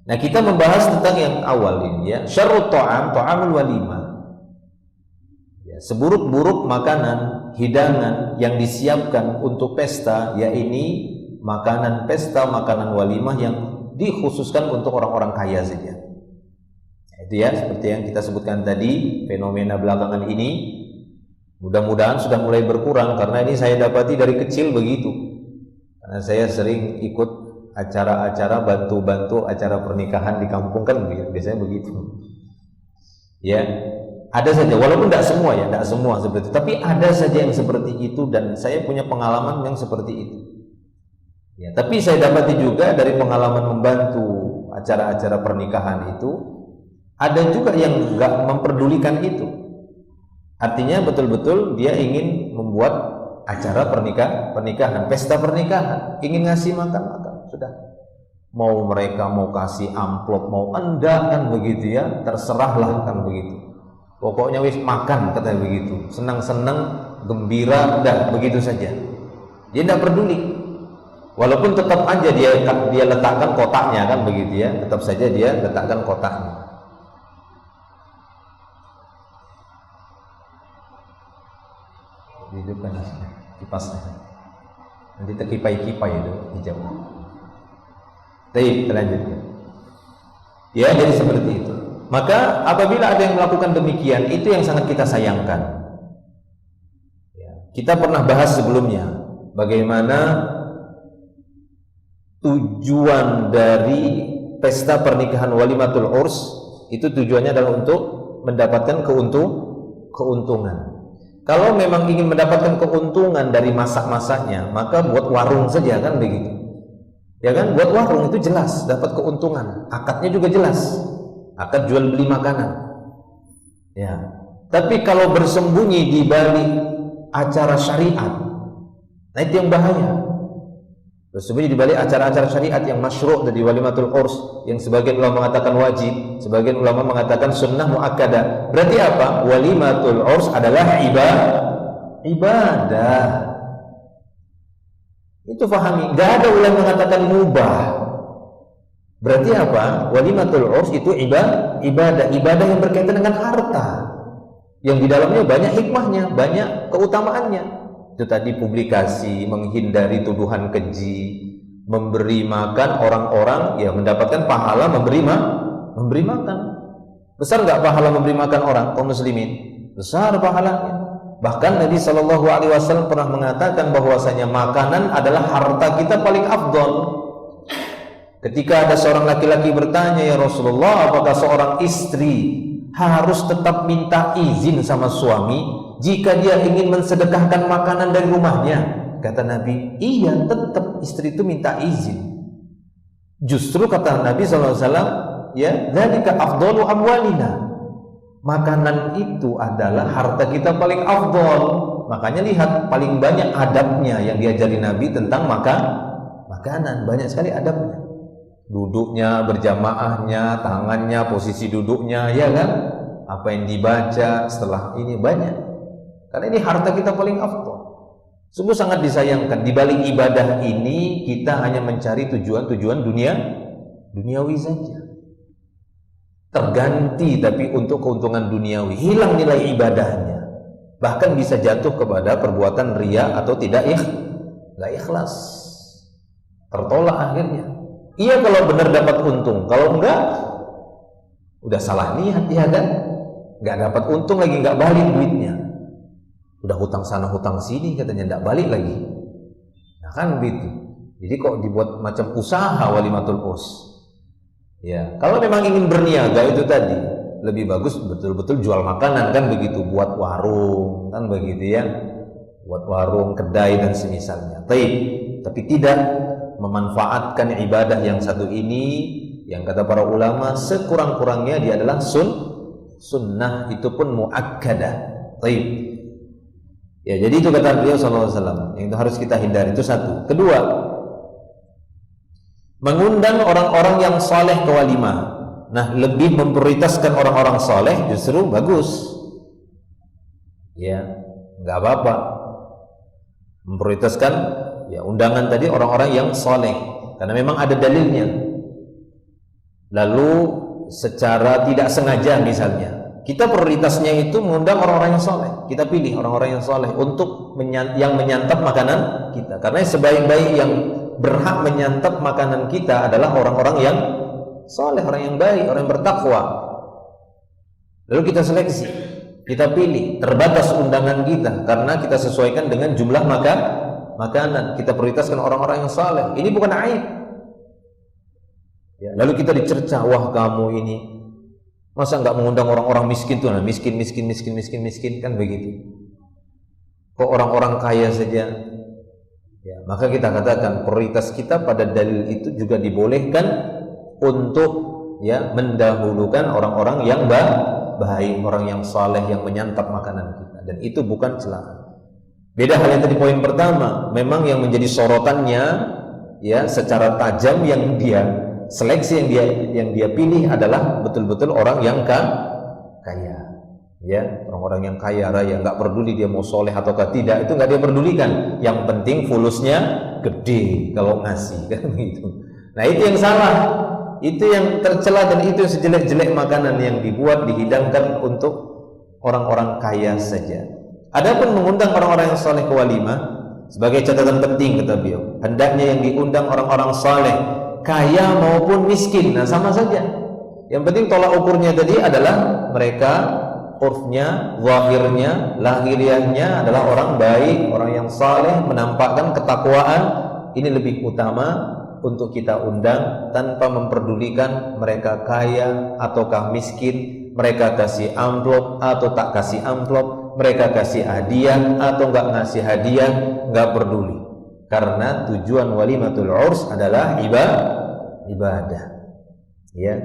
Nah kita membahas tentang yang awal ini, ya, syarrut ta'amul walimah. Seburuk-buruk makanan, hidangan yang disiapkan untuk pesta, yaitu makanan pesta, makanan walimah yang dikhususkan untuk orang-orang kaya saja. Itu ya, seperti yang kita sebutkan tadi, fenomena belakangan ini mudah-mudahan sudah mulai berkurang, karena ini saya dapati dari kecil begitu. Karena saya sering ikut acara-acara, bantu-bantu acara pernikahan di kampung kan biasanya begitu. Ya. Ada saja, walaupun tidak semua ya, tidak semua seperti itu, tapi ada saja yang seperti itu dan saya punya pengalaman yang seperti itu. Ya, tapi saya dapati juga dari pengalaman membantu acara-acara pernikahan itu, ada juga yang nggak memperdulikan itu. Artinya betul-betul dia ingin membuat acara pernikahan, pesta pernikahan, ingin ngasih makan, sudah. Mau mereka mau kasih amplop, mau enggak kan begitu ya, terserahlah kan begitu. Pokoknya wis makan, katanya begitu. Senang-senang, gembira, udah begitu saja. Dia tidak peduli. Walaupun tetap aja dia letakkan kotaknya kan begitu ya. Tetap saja dia letakkan kotaknya. Hidupkan kipasnya. Nanti terkipai-kipai itu hijau. Baik, kita lanjutkan. Ya, jadi seperti itu. Maka apabila ada yang melakukan demikian, itu yang sangat kita sayangkan. Kita pernah bahas sebelumnya bagaimana tujuan dari pesta pernikahan walimatul urs, itu tujuannya adalah untuk mendapatkan keuntungan. Kalau memang ingin mendapatkan keuntungan dari masak-masaknya, maka buat warung saja kan begitu. Ya kan, buat warung itu jelas dapat keuntungan, akadnya juga jelas. Akad jual beli makanan. Ya. Tapi kalau bersembunyi di balik acara syariat, nah itu yang bahaya. Bersembunyi di balik acara-acara syariat yang masyru' dari walimatul urs, yang sebagian ulama mengatakan wajib, sebagian ulama mengatakan sunnah muakkadah. Berarti apa? Walimatul urs adalah ibadah. Itu pahami. Enggak ada ulama mengatakan mubah. Berarti apa? Walimatul urs itu ibadah yang berkaitan dengan harta, yang di dalamnya banyak hikmahnya, banyak keutamaannya. Itu tadi publikasi, menghindari tuduhan keji, memberi makan orang-orang yang mendapatkan pahala memberi makan. Besar nggak pahala memberi makan orang kaum muslimin? Besar pahalanya. Bahkan Nabi SAW pernah mengatakan bahwasanya makanan adalah harta kita paling afdol. Ketika ada seorang laki-laki bertanya, ya Rasulullah, apakah seorang istri harus tetap minta izin sama suami jika dia ingin mensedekahkan makanan dari rumahnya? Kata Nabi, iya, tetap istri itu minta izin. Justru kata Nabi SAW, ya, dzalika afdalu amwalina. Makanan itu adalah harta kita paling afdol. Makanya lihat paling banyak adabnya yang diajari Nabi tentang makanan, banyak sekali adabnya. Duduknya, berjamaahnya, tangannya, posisi duduknya, ya kan? Apa yang dibaca setelah ini banyak. Karena ini harta kita paling afdal. Sungguh sangat disayangkan di balik ibadah ini kita hanya mencari tujuan-tujuan duniawi saja. Terganti tapi untuk keuntungan duniawi, hilang nilai ibadahnya. Bahkan bisa jatuh kepada perbuatan riya atau tidak ikhlas. Tertolak akhirnya. Iya kalau benar dapat untung, kalau enggak udah salah niat, ya kan? Enggak dapat untung lagi, enggak balik duitnya. Udah hutang sana hutang sini katanya enggak balik lagi. Nah kan begitu. Jadi kok dibuat macam usaha walimatul urs. Ya, kalau memang ingin berniaga itu tadi, lebih bagus betul-betul jual makanan kan begitu, buat warung kan begitu ya. Buat warung, kedai dan semisalnya. Tapi tidak memanfaatkan ibadah yang satu ini, yang kata para ulama sekurang-kurangnya dia adalah sunnah itu pun muakkadah. Baik. Ya, jadi itu kata beliau sallallahu alaihi wasallam yang itu harus kita hindari. Itu satu. Kedua, mengundang orang-orang yang saleh ke walimah. Nah, lebih memprioritaskan orang-orang saleh justru bagus. Ya, enggak apa-apa. Memprioritaskan ya undangan tadi orang-orang yang saleh karena memang ada dalilnya. Lalu secara tidak sengaja misalnya kita prioritasnya itu mengundang orang-orang yang soleh. Kita pilih orang-orang yang soleh untuk yang menyantap makanan kita. Karena sebaik-baik yang berhak menyantap makanan kita adalah orang-orang yang soleh, orang yang baik, orang yang bertakwa. Lalu kita seleksi, kita pilih, terbatas undangan kita karena kita sesuaikan dengan jumlah makanan. Kita prioritaskan orang-orang yang soleh. Ini bukan aib. Ya, lalu kita dicerca, wah kamu ini masa nggak mengundang orang-orang miskin tuh, nah, miskin kan begitu. Kok orang-orang kaya saja? Ya, maka kita katakan prioritas kita pada dalil itu juga dibolehkan untuk ya mendahulukan orang-orang yang baik, orang yang saleh yang menyantap makanan kita, dan itu bukan celaan. Beda halnya tadi poin pertama, memang yang menjadi sorotannya ya secara tajam yang dia seleksi yang dia pilih adalah betul-betul orang yang kaya, ya orang-orang yang kaya raya, nggak peduli dia mau soleh ataukah tidak, itu nggak dia pedulikan. Yang penting fulusnya gede kalau ngasih kan begitu. Nah itu yang salah, itu yang tercela, dan itu yang sejelek-jelek makanan yang dibuat dihidangkan untuk orang-orang kaya saja. Adapun mengundang orang-orang yang soleh ke walimah, sebagai catatan penting kata beliau, hendaknya yang diundang orang-orang soleh, kaya maupun miskin, nah sama saja. Yang penting tolak ukurnya tadi adalah mereka urfnya, zahirnya, lahiriahnya adalah orang baik, orang yang saleh, menampakkan ketakwaan. Ini lebih utama untuk kita undang tanpa memperdulikan mereka kaya ataukah miskin, mereka kasih amplop atau tak kasih amplop, mereka kasih hadiah atau enggak ngasih hadiah, enggak peduli. Karena tujuan walimatul urs adalah ibadah. Ya.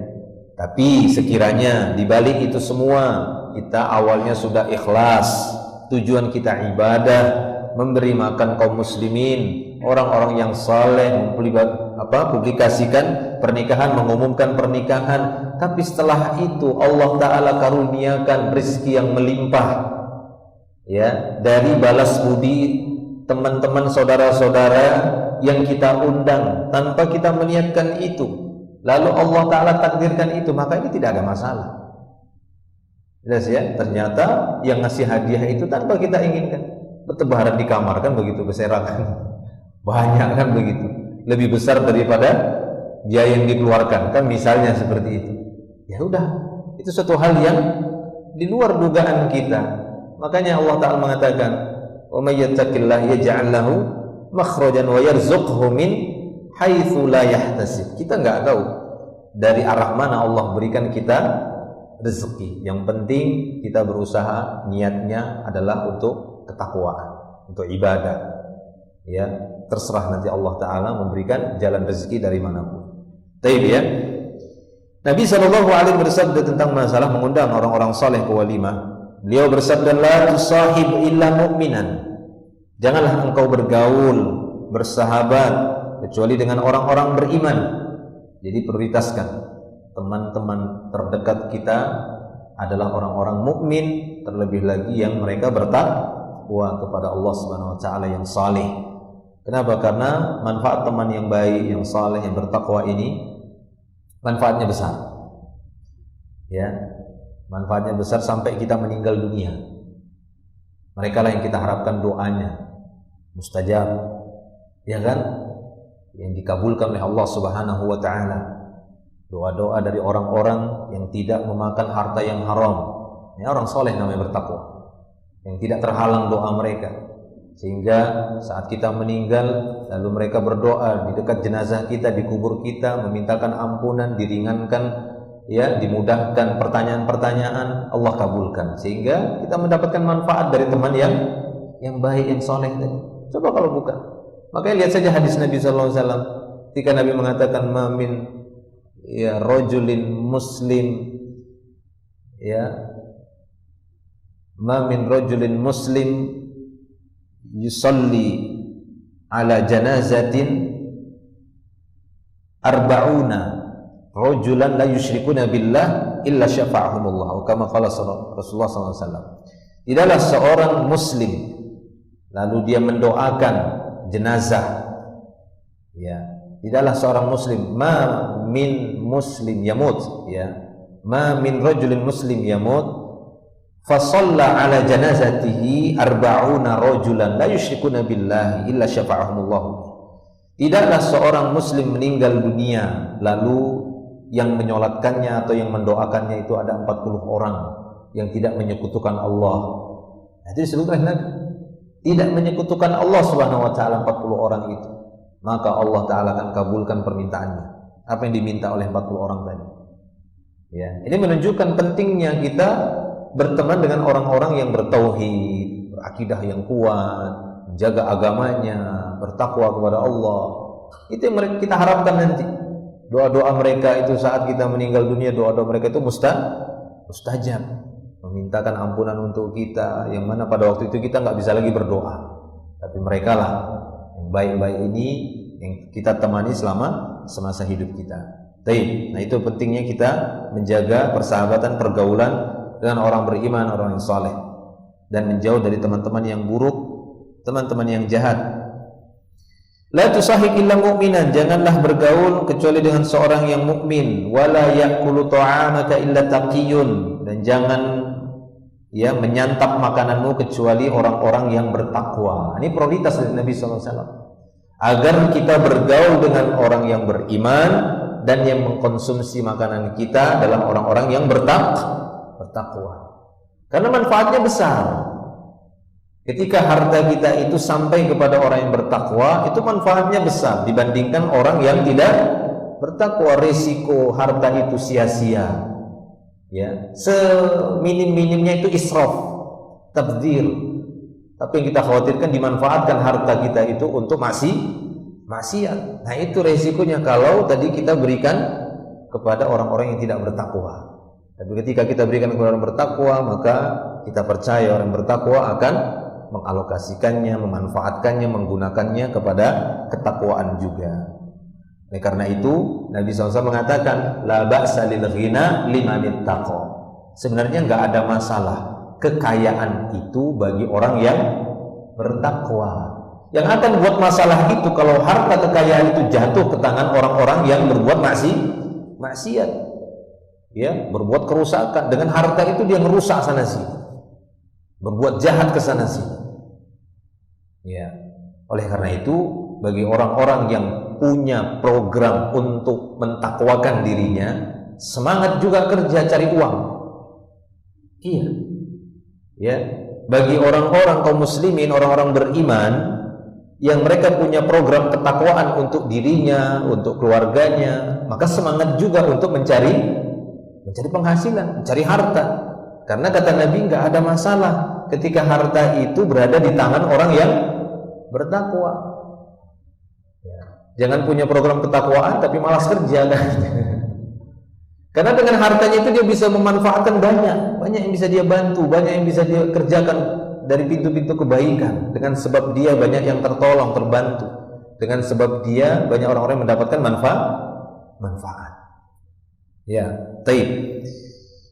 Tapi sekiranya di balik itu semua kita awalnya sudah ikhlas, tujuan kita ibadah, memberi makan kaum muslimin, orang-orang yang saleh, publikasikan pernikahan, mengumumkan pernikahan, tapi setelah itu Allah Ta'ala karuniakan rezeki yang melimpah, ya, dari balas budi teman-teman saudara-saudara yang kita undang tanpa kita meniatkan itu, lalu Allah Ta'ala takdirkan itu, maka ini tidak ada masalah. Jelas ya, ternyata yang ngasih hadiah itu tanpa kita inginkan, bertebaran di kamar kan begitu, berserakan banyak kan begitu, lebih besar daripada biaya yang dikeluarkan kan, misalnya seperti itu. Ya udah, itu suatu hal yang di luar dugaan kita. Makanya Allah Ta'ala mengatakan, wa may yattaqillah yaj'al lahu makhrajan wa yarzuqhu min haitsu la yahtasib. Kita enggak tahu dari arah mana Allah berikan kita rezeki. Yang penting kita berusaha, niatnya adalah untuk ketakwaan, untuk ibadah. Ya, terserah nanti Allah Ta'ala memberikan jalan rezeki dari manapun. Taib ya. Nabi sallallahu alaihi bersabda tentang masalah mengundang orang-orang saleh ke walimah. Beliau bersabda, la tusahib illa mu'minan. Janganlah engkau bergaul, bersahabat kecuali dengan orang-orang beriman. Jadi prioritaskan teman-teman terdekat kita adalah orang-orang mukmin, terlebih lagi yang mereka bertakwa kepada Allah Subhanahu wa taala, yang saleh. Kenapa? Karena manfaat teman yang baik, yang saleh, yang bertakwa ini manfaatnya besar. Ya, manfaatnya besar sampai kita meninggal dunia. Mereka lah yang kita harapkan doanya mustajab, ya kan? Yang dikabulkan oleh Allah Subhanahu wa taala. Doa-doa dari orang-orang yang tidak memakan harta yang haram. Ya, orang soleh namanya bertakwa, yang tidak terhalang doa mereka, sehingga saat kita meninggal lalu mereka berdoa di dekat jenazah kita, di kubur kita, memintakan ampunan, diringankan, ya, dimudahkan pertanyaan-pertanyaan, Allah kabulkan, sehingga kita mendapatkan manfaat dari teman yang baik, yang soleh tadi. Coba kalau bukan. Makanya lihat saja hadis Nabi sallallahu alaihi wasallam ketika Nabi mengatakan, mamin ya rajulin muslim ya, ma min rajulin muslim yusalli ala janazatin arba'una rajulan la yusyrikuna billah illa syafa'ahumullah, kama qala Rasulullah SAW. Tidaklah seorang muslim lalu dia mendoakan jenazah, ya, tidaklah seorang muslim, ma min muslim yamut, ya, ma min rajulin muslim yamut fa shalla ala janazatihi arba'una rajulan la yusyrikuna billahi illa syafa'ahumullah. Tidaklah seorang muslim meninggal dunia lalu yang menyolatkannya atau yang mendoakannya itu ada 40 orang yang tidak menyekutukan Allah. Nah, itu disebutkan Nabi, tidak menyekutukan Allah Subhanahu wa taala 40 orang itu, maka Allah taala akan kabulkan permintaannya, apa yang diminta oleh 40 orang tadi. Ya, ini menunjukkan pentingnya kita berteman dengan orang-orang yang bertauhid, berakidah yang kuat, menjaga agamanya, bertakwa kepada Allah. Itu yang kita harapkan nanti. Doa-doa mereka itu saat kita meninggal dunia, doa-doa mereka itu mustajab, memintakan ampunan untuk kita, yang mana pada waktu itu kita nggak bisa lagi berdoa, tapi mereka lah yang baik-baik ini yang kita temani selama semasa hidup kita. Nah, itu pentingnya kita menjaga persahabatan, pergaulan dengan orang beriman, orang yang saleh, dan menjauh dari teman-teman yang buruk, teman-teman yang jahat. La tusahib illa mu'minan, janganlah bergaul kecuali dengan seorang yang mukmin. Wala ya'kulu ta'amaka illa taqiyun, dan jangan ya menyantap makananmu kecuali orang-orang yang bertakwa. Ini prioritas dari Nabi SAW, agar kita bergaul dengan orang yang beriman dan yang mengkonsumsi makanan kita adalah orang-orang yang bertakwa. Karena manfaatnya besar. Ketika harta kita itu sampai kepada orang yang bertakwa, itu manfaatnya besar dibandingkan orang yang tidak bertakwa. Risiko harta itu sia-sia, ya, seminim-minimnya itu israf, tabdzir. Tapi yang kita khawatirkan dimanfaatkan harta kita itu untuk maksiat. Nah, itu resikonya kalau tadi kita berikan kepada orang-orang yang tidak bertakwa. Tapi ketika kita berikan kepada orang bertakwa, maka kita percaya orang bertakwa akan mengalokasikannya, memanfaatkannya, menggunakannya kepada ketakwaan juga. Oleh karena itu Nabi SAW mengatakan la ba'sa lil ghina liman ittaqa. Sebenarnya nggak ada masalah kekayaan itu bagi orang yang bertakwa. Yang akan buat masalah itu kalau harta kekayaan itu jatuh ke tangan orang-orang yang berbuat maksiat, ya, berbuat kerusakan. Dengan harta itu dia merusak sana sini, berbuat jahat ke sana sini. Ya, oleh karena itu bagi orang-orang yang punya program untuk mentakwakan dirinya, semangat juga kerja cari uang. Iya. Ya, bagi orang-orang kaum muslimin, orang-orang beriman yang mereka punya program ketakwaan untuk dirinya, untuk keluarganya, maka semangat juga untuk mencari penghasilan, mencari harta. Karena kata Nabi nggak ada masalah ketika harta itu berada di tangan orang yang bertakwa. Ya. Jangan punya program ketakwaan tapi malas kerja kan. Karena dengan hartanya itu dia bisa memanfaatkan banyak yang bisa dia bantu, banyak yang bisa dia kerjakan dari pintu-pintu kebaikan. Dengan sebab dia banyak yang tertolong, terbantu. Dengan sebab dia banyak orang-orang yang mendapatkan manfaat. Ya, taib.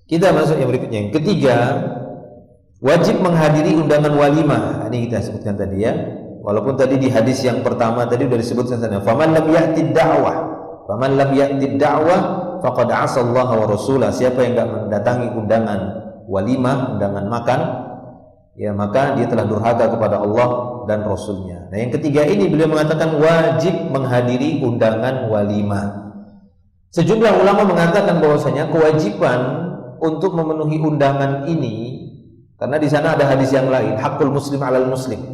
Kita masuk yang berikutnya. Yang ketiga, wajib menghadiri undangan walimah. Ini kita sebutkan tadi ya. Walaupun tadi di hadis yang pertama tadi sudah disebutkan sana, faman lam ya'ti da'wah faqad 'asa Allah wa rasulah. Siapa yang enggak mendatangi undangan walimah, undangan makan, ya maka dia telah durhaka kepada Allah dan Rasulnya. Nah, yang ketiga ini beliau mengatakan wajib menghadiri undangan walimah. Sejumlah ulama mengatakan bahwasanya kewajiban untuk memenuhi undangan ini, karena di sana ada hadis yang lain, hakul muslim alal muslim.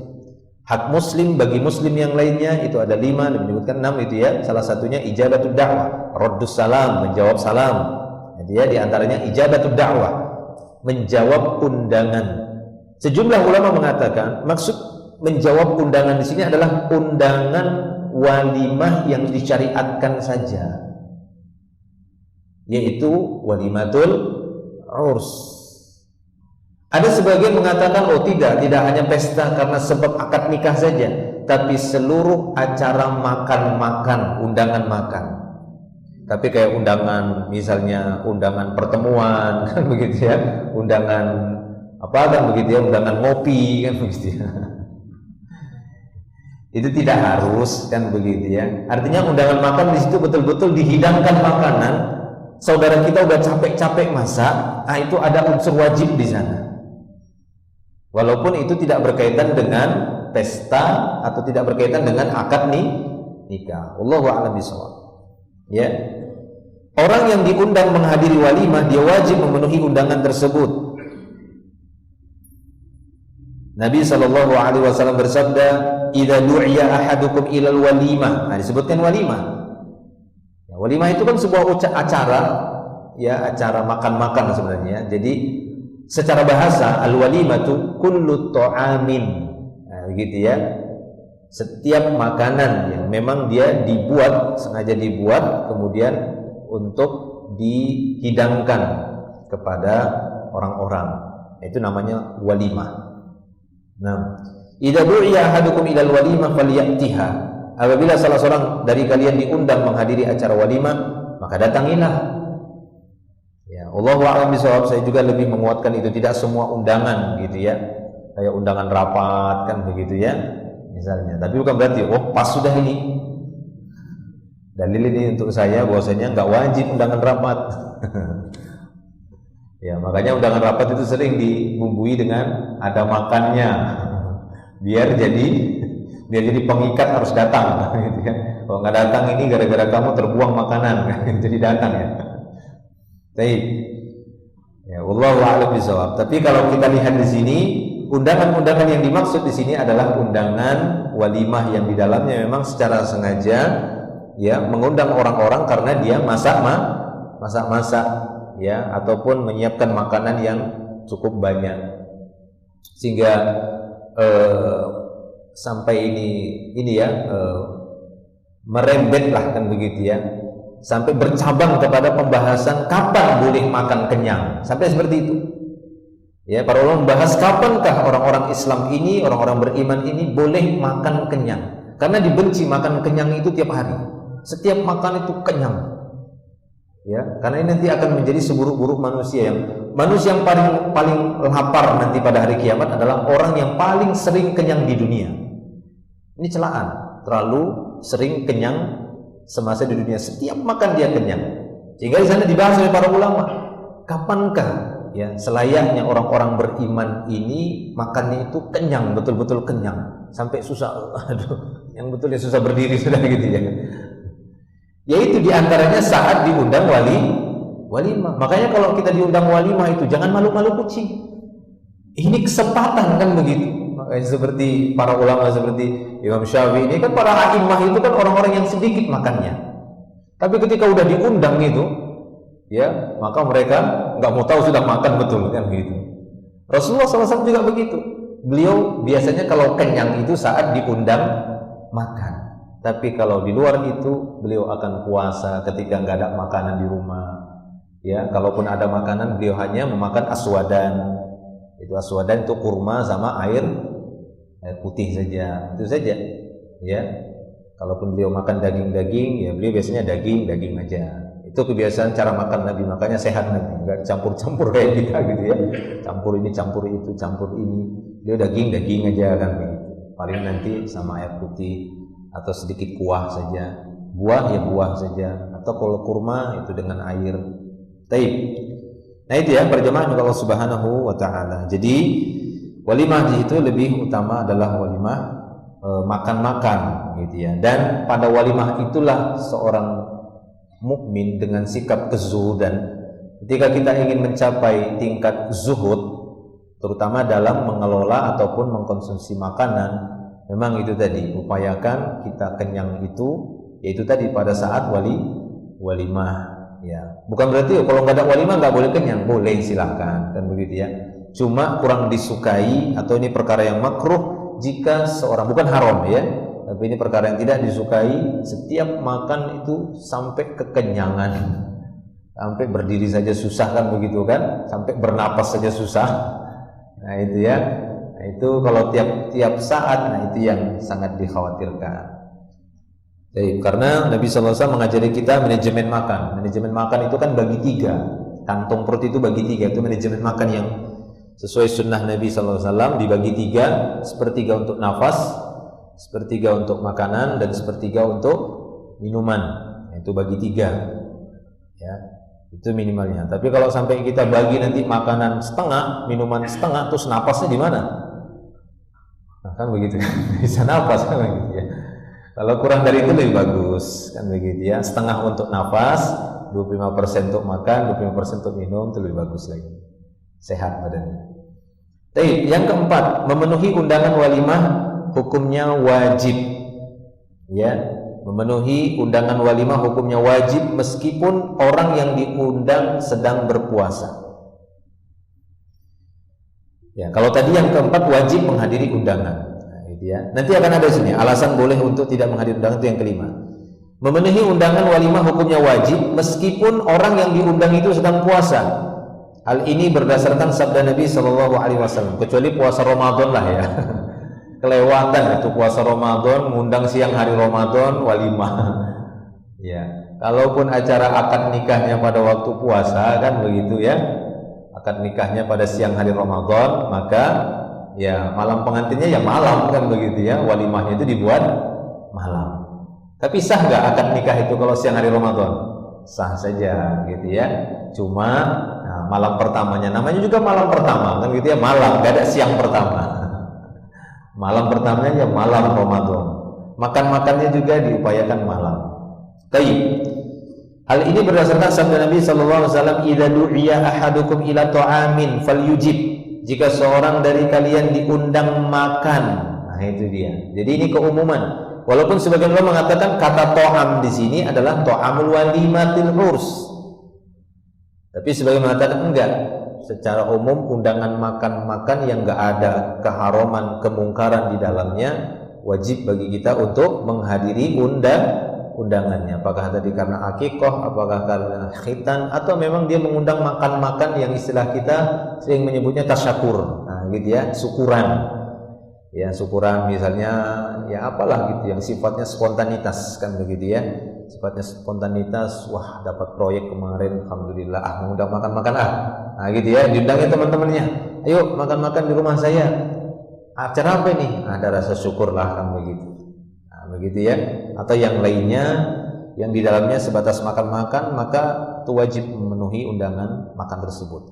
Hak muslim bagi muslim yang lainnya itu ada 5, dan menyebutkan 6 itu ya. Salah satunya ijabatud da'wah, raddus salam, menjawab salam. Jadi ya, di antaranya ijabatud da'wah, menjawab undangan. Sejumlah ulama mengatakan maksud menjawab undangan di sini adalah undangan walimah yang disyariatkan saja, yaitu walimatul urs. Ada sebagian mengatakan oh tidak hanya pesta karena sebab akad nikah saja, tapi seluruh acara makan-makan, undangan makan. Tapi kayak undangan, misalnya undangan pertemuan kan begitu ya, undangan apa kan begitu ya, undangan ngopi kan begitu ya. Itu tidak harus kan begitu ya. Artinya undangan makan di situ betul-betul dihidangkan makanan. Saudara kita udah capek-capek masak, itu ada unsur wajib di sana. Walaupun itu tidak berkaitan dengan pesta atau tidak berkaitan dengan akad nikah. Wallahu a'lam bishawab. Ya. Orang yang diundang menghadiri walimah dia wajib memenuhi undangan tersebut. Nabi sallallahu alaihi wasallam bersabda, "Idza du'iya ahadukum ilal walimah." Nah, disebutkan walimah. Ya, walimah itu kan sebuah acara, ya, acara makan-makan sebenarnya. Jadi secara bahasa al-walimatu kullu ta'amin. Nah, begitu ya. Setiap makanan yang memang dia dibuat, sengaja dibuat kemudian untuk dihidangkan kepada orang-orang. Itu namanya walimah. Nah, idza du'iya ahadukum ilal walimah falyatiha. Apabila salah seorang dari kalian diundang menghadiri acara walimah, maka datangilah. Ya, Allahu a'lam bishawab. Saya juga lebih menguatkan itu tidak semua undangan gitu ya. Kayak undangan rapat kan begitu ya. Misalnya. Tapi bukan berarti oh pas sudah ini. Dalil ini untuk saya bahwasanya nggak wajib undangan rapat. Ya, makanya undangan rapat itu sering dibumbui dengan ada makannya. Biar jadi pengikat harus datang gitu ya. Kalau nggak datang ini gara-gara kamu terbuang makanan, jadi datang ya. Baik. Ya, wallahu a'lam bishawab. Tapi kalau kita lihat di sini, undangan-undangan yang dimaksud di sini adalah undangan walimah yang di dalamnya memang secara sengaja ya mengundang orang-orang karena dia masak-masak ya, ataupun menyiapkan makanan yang cukup banyak sehingga sampai ini ya merembet lah kan begitu ya, sampai bercabang kepada pembahasan kapan boleh makan kenyang, sampai seperti itu ya. Para ulama membahas kapankah orang-orang Islam ini, orang-orang beriman ini boleh makan kenyang, karena dibenci makan kenyang itu tiap hari, setiap makan itu kenyang ya, karena ini nanti akan menjadi seburuk-buruk manusia yang paling lapar nanti pada hari kiamat adalah orang yang paling sering kenyang di dunia. Ini celaan, terlalu sering kenyang semasa di dunia, setiap makan dia kenyang. Sehingga di sana dibahas oleh para ulama, kapankah ya selayaknya orang-orang beriman ini makannya itu kenyang, betul-betul kenyang sampai susah, yang betulnya susah berdiri sudah gitu ya. Yaitu diantaranya saat diundang walimah. Makanya kalau kita diundang walimah itu jangan malu-malu kucing. Ini kesempatan kan begitu. Makanya seperti para ulama seperti Imam Syafi'i ini kan para a'imah itu kan orang-orang yang sedikit makannya. Tapi ketika udah diundang itu, ya maka mereka nggak mau tahu sudah makan betul kan begitu. Rasulullah SAW juga begitu. Beliau biasanya kalau kenyang itu saat diundang makan. Tapi kalau di luar itu beliau akan puasa ketika nggak ada makanan di rumah. Ya, kalaupun ada makanan beliau hanya memakan aswadan. Itu aswadan itu kurma sama air putih saja. Itu saja. Ya. Kalaupun beliau makan daging-daging, ya beliau biasanya daging aja. Itu kebiasaan cara makan Nabi, makanya sehat Nabi, nggak campur-campur kayak kita gitu ya. Campur ini, campur itu, campur ini. Dia daging aja kan begitu. Paling nanti sama air putih atau sedikit kuah saja, buah ya buah saja, atau kalau kurma itu dengan air. Taib. Nah itu ya berjamaah juga Allah Subhanahu wa taala. Jadi walimah itu lebih utama adalah walimah makan-makan gitu ya. Dan pada walimah itulah seorang mukmin dengan sikap kezuhudan. Ketika kita ingin mencapai tingkat zuhud, terutama dalam mengelola ataupun mengkonsumsi makanan, memang itu tadi, upayakan kita kenyang itu, yaitu tadi pada saat walimah ya. Bukan berarti kalau nggak ada walimah nggak boleh kenyang, boleh silahkan kan begitu ya. Cuma kurang disukai atau ini perkara yang makruh jika seorang, bukan haram ya, tapi ini perkara yang tidak disukai, setiap makan itu sampai kekenyangan. Sampai berdiri saja susah kan begitu kan, sampai bernapas saja susah. Nah itu ya, nah, itu kalau tiap saat, nah itu yang sangat dikhawatirkan. Jadi, karena Nabi SAW mengajari kita manajemen makan. Manajemen makan itu kan bagi 3, kantong perut itu bagi 3, itu manajemen makan yang sesuai sunnah Nabi SAW dibagi 3, sepertiga untuk nafas, sepertiga untuk makanan, dan sepertiga untuk minuman. Itu bagi 3, ya. Itu minimalnya. Tapi kalau sampai kita bagi nanti makanan setengah, minuman setengah, terus napasnya di mana? Nah, kan begitu. Bisa napas kan begitu ya. Kalau kurang dari itu lebih bagus kan begitu ya. Setengah untuk napas, 25% untuk makan, 25% untuk minum, itu lebih bagus lagi. Sehat badannya. Baik, yang keempat, memenuhi undangan walimah hukumnya wajib. Ya. Memenuhi undangan walimah hukumnya wajib meskipun orang yang diundang sedang berpuasa. Ya, kalau tadi yang keempat wajib menghadiri undangan. Nah, gitu ya. Nanti akan ada sini alasan boleh untuk tidak menghadiri undangan, itu yang kelima. Memenuhi undangan walimah hukumnya wajib meskipun orang yang diundang itu sedang puasa. Hal ini berdasarkan sabda Nabi SAW, kecuali puasa Ramadan lah ya. Kelewatan itu puasa Ramadan, ngundang siang hari Ramadan walimah. Ya, kalaupun acara akad nikahnya pada waktu puasa kan begitu ya. Akad nikahnya pada siang hari Ramadan, maka ya malam pengantinnya ya malam kan begitu ya. Walimahnya itu dibuat malam. Tapi sah nggak akad nikah itu kalau siang hari Ramadan? Sah saja gitu ya. Cuma nah, malam pertamanya namanya juga malam pertama kan gitu ya, malam, nggak ada siang pertama. Malam pertamanya ya malam Ramadan. Makan-makannya juga diupayakan malam. Baik. Hal ini berdasarkan sabda Nabi SAW, "Idza du'iya ahadukum ila ta'amin falyujib." Jika seorang dari kalian diundang makan. Nah, itu dia. Jadi ini keumuman. Walaupun sebagian ulama mengatakan kata ta'am di sini adalah ta'amul walimatil urs. Tapi sebagian mengatakan enggak. Secara umum undangan makan-makan yang enggak ada keharaman, kemungkaran di dalamnya, wajib bagi kita untuk menghadiri undangannya. Apakah tadi karena akikah, apakah karena khitan, atau memang dia mengundang makan-makan yang istilah kita sering menyebutnya tasyakur. Nah, gitu ya, syukuran. Ya, syukuran misalnya ya apalah gitu yang sifatnya spontanitas kan begitu ya. Sifatnya spontanitas, wah dapat proyek kemarin, alhamdulillah, mengundang makan-makan nah gitu ya, diundangnya teman-temannya, ayo makan-makan di rumah saya, acara apa ini? Ada rasa syukur lah kan begitu, nah begitu ya. Atau yang lainnya yang di dalamnya sebatas makan-makan, maka itu wajib memenuhi undangan makan tersebut.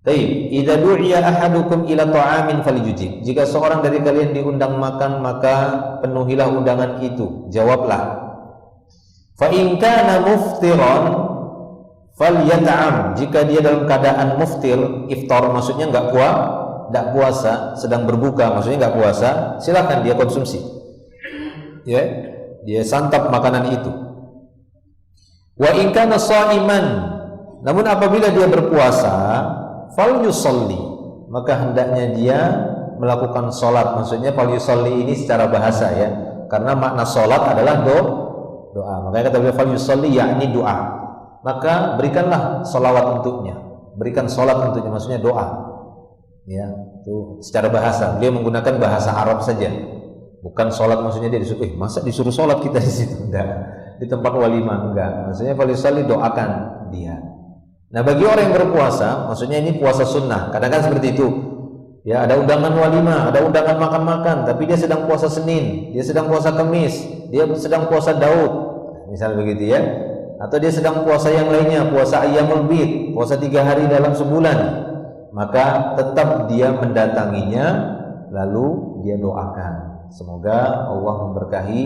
Baik, idza du'iya ahadukum ila ta'amin falyujib. Jika seorang dari kalian diundang makan, maka penuhilah undangan itu, jawablah. Fa in kana muftiran falyat'am. Jika dia dalam keadaan muftir, iftar maksudnya enggak puasa, sedang berbuka maksudnya enggak puasa, silakan dia konsumsi. Ya, dia santap makanan itu. Wa in kana sha'iman, namun apabila dia berpuasa, falyusalli, maka hendaknya dia melakukan salat. Maksudnya falyusalli ini secara bahasa ya, karena makna salat adalah doa. Makanya kata beliau falyusalli yakni doa. Maka berikanlah salawat untuknya, berikan salat untuknya, maksudnya doa. Ya, itu secara bahasa. Beliau menggunakan bahasa Arab saja. Bukan salat maksudnya dia disuruh, masa disuruh salat kita di situ? Enggak. Di tempat walimah enggak. Maksudnya falyusalli, doakan dia. Nah, bagi orang yang berpuasa, maksudnya ini puasa sunnah. Kadang-kadang seperti itu. Ya, ada undangan walimah, ada undangan makan-makan, tapi dia sedang puasa Senin, dia sedang puasa Kamis, dia sedang puasa Daud, misalnya begitu ya. Atau dia sedang puasa yang lainnya, puasa Ayyamul Bid, puasa 3 hari dalam sebulan. Maka tetap dia mendatanginya, lalu dia doakan. Semoga Allah memberkahi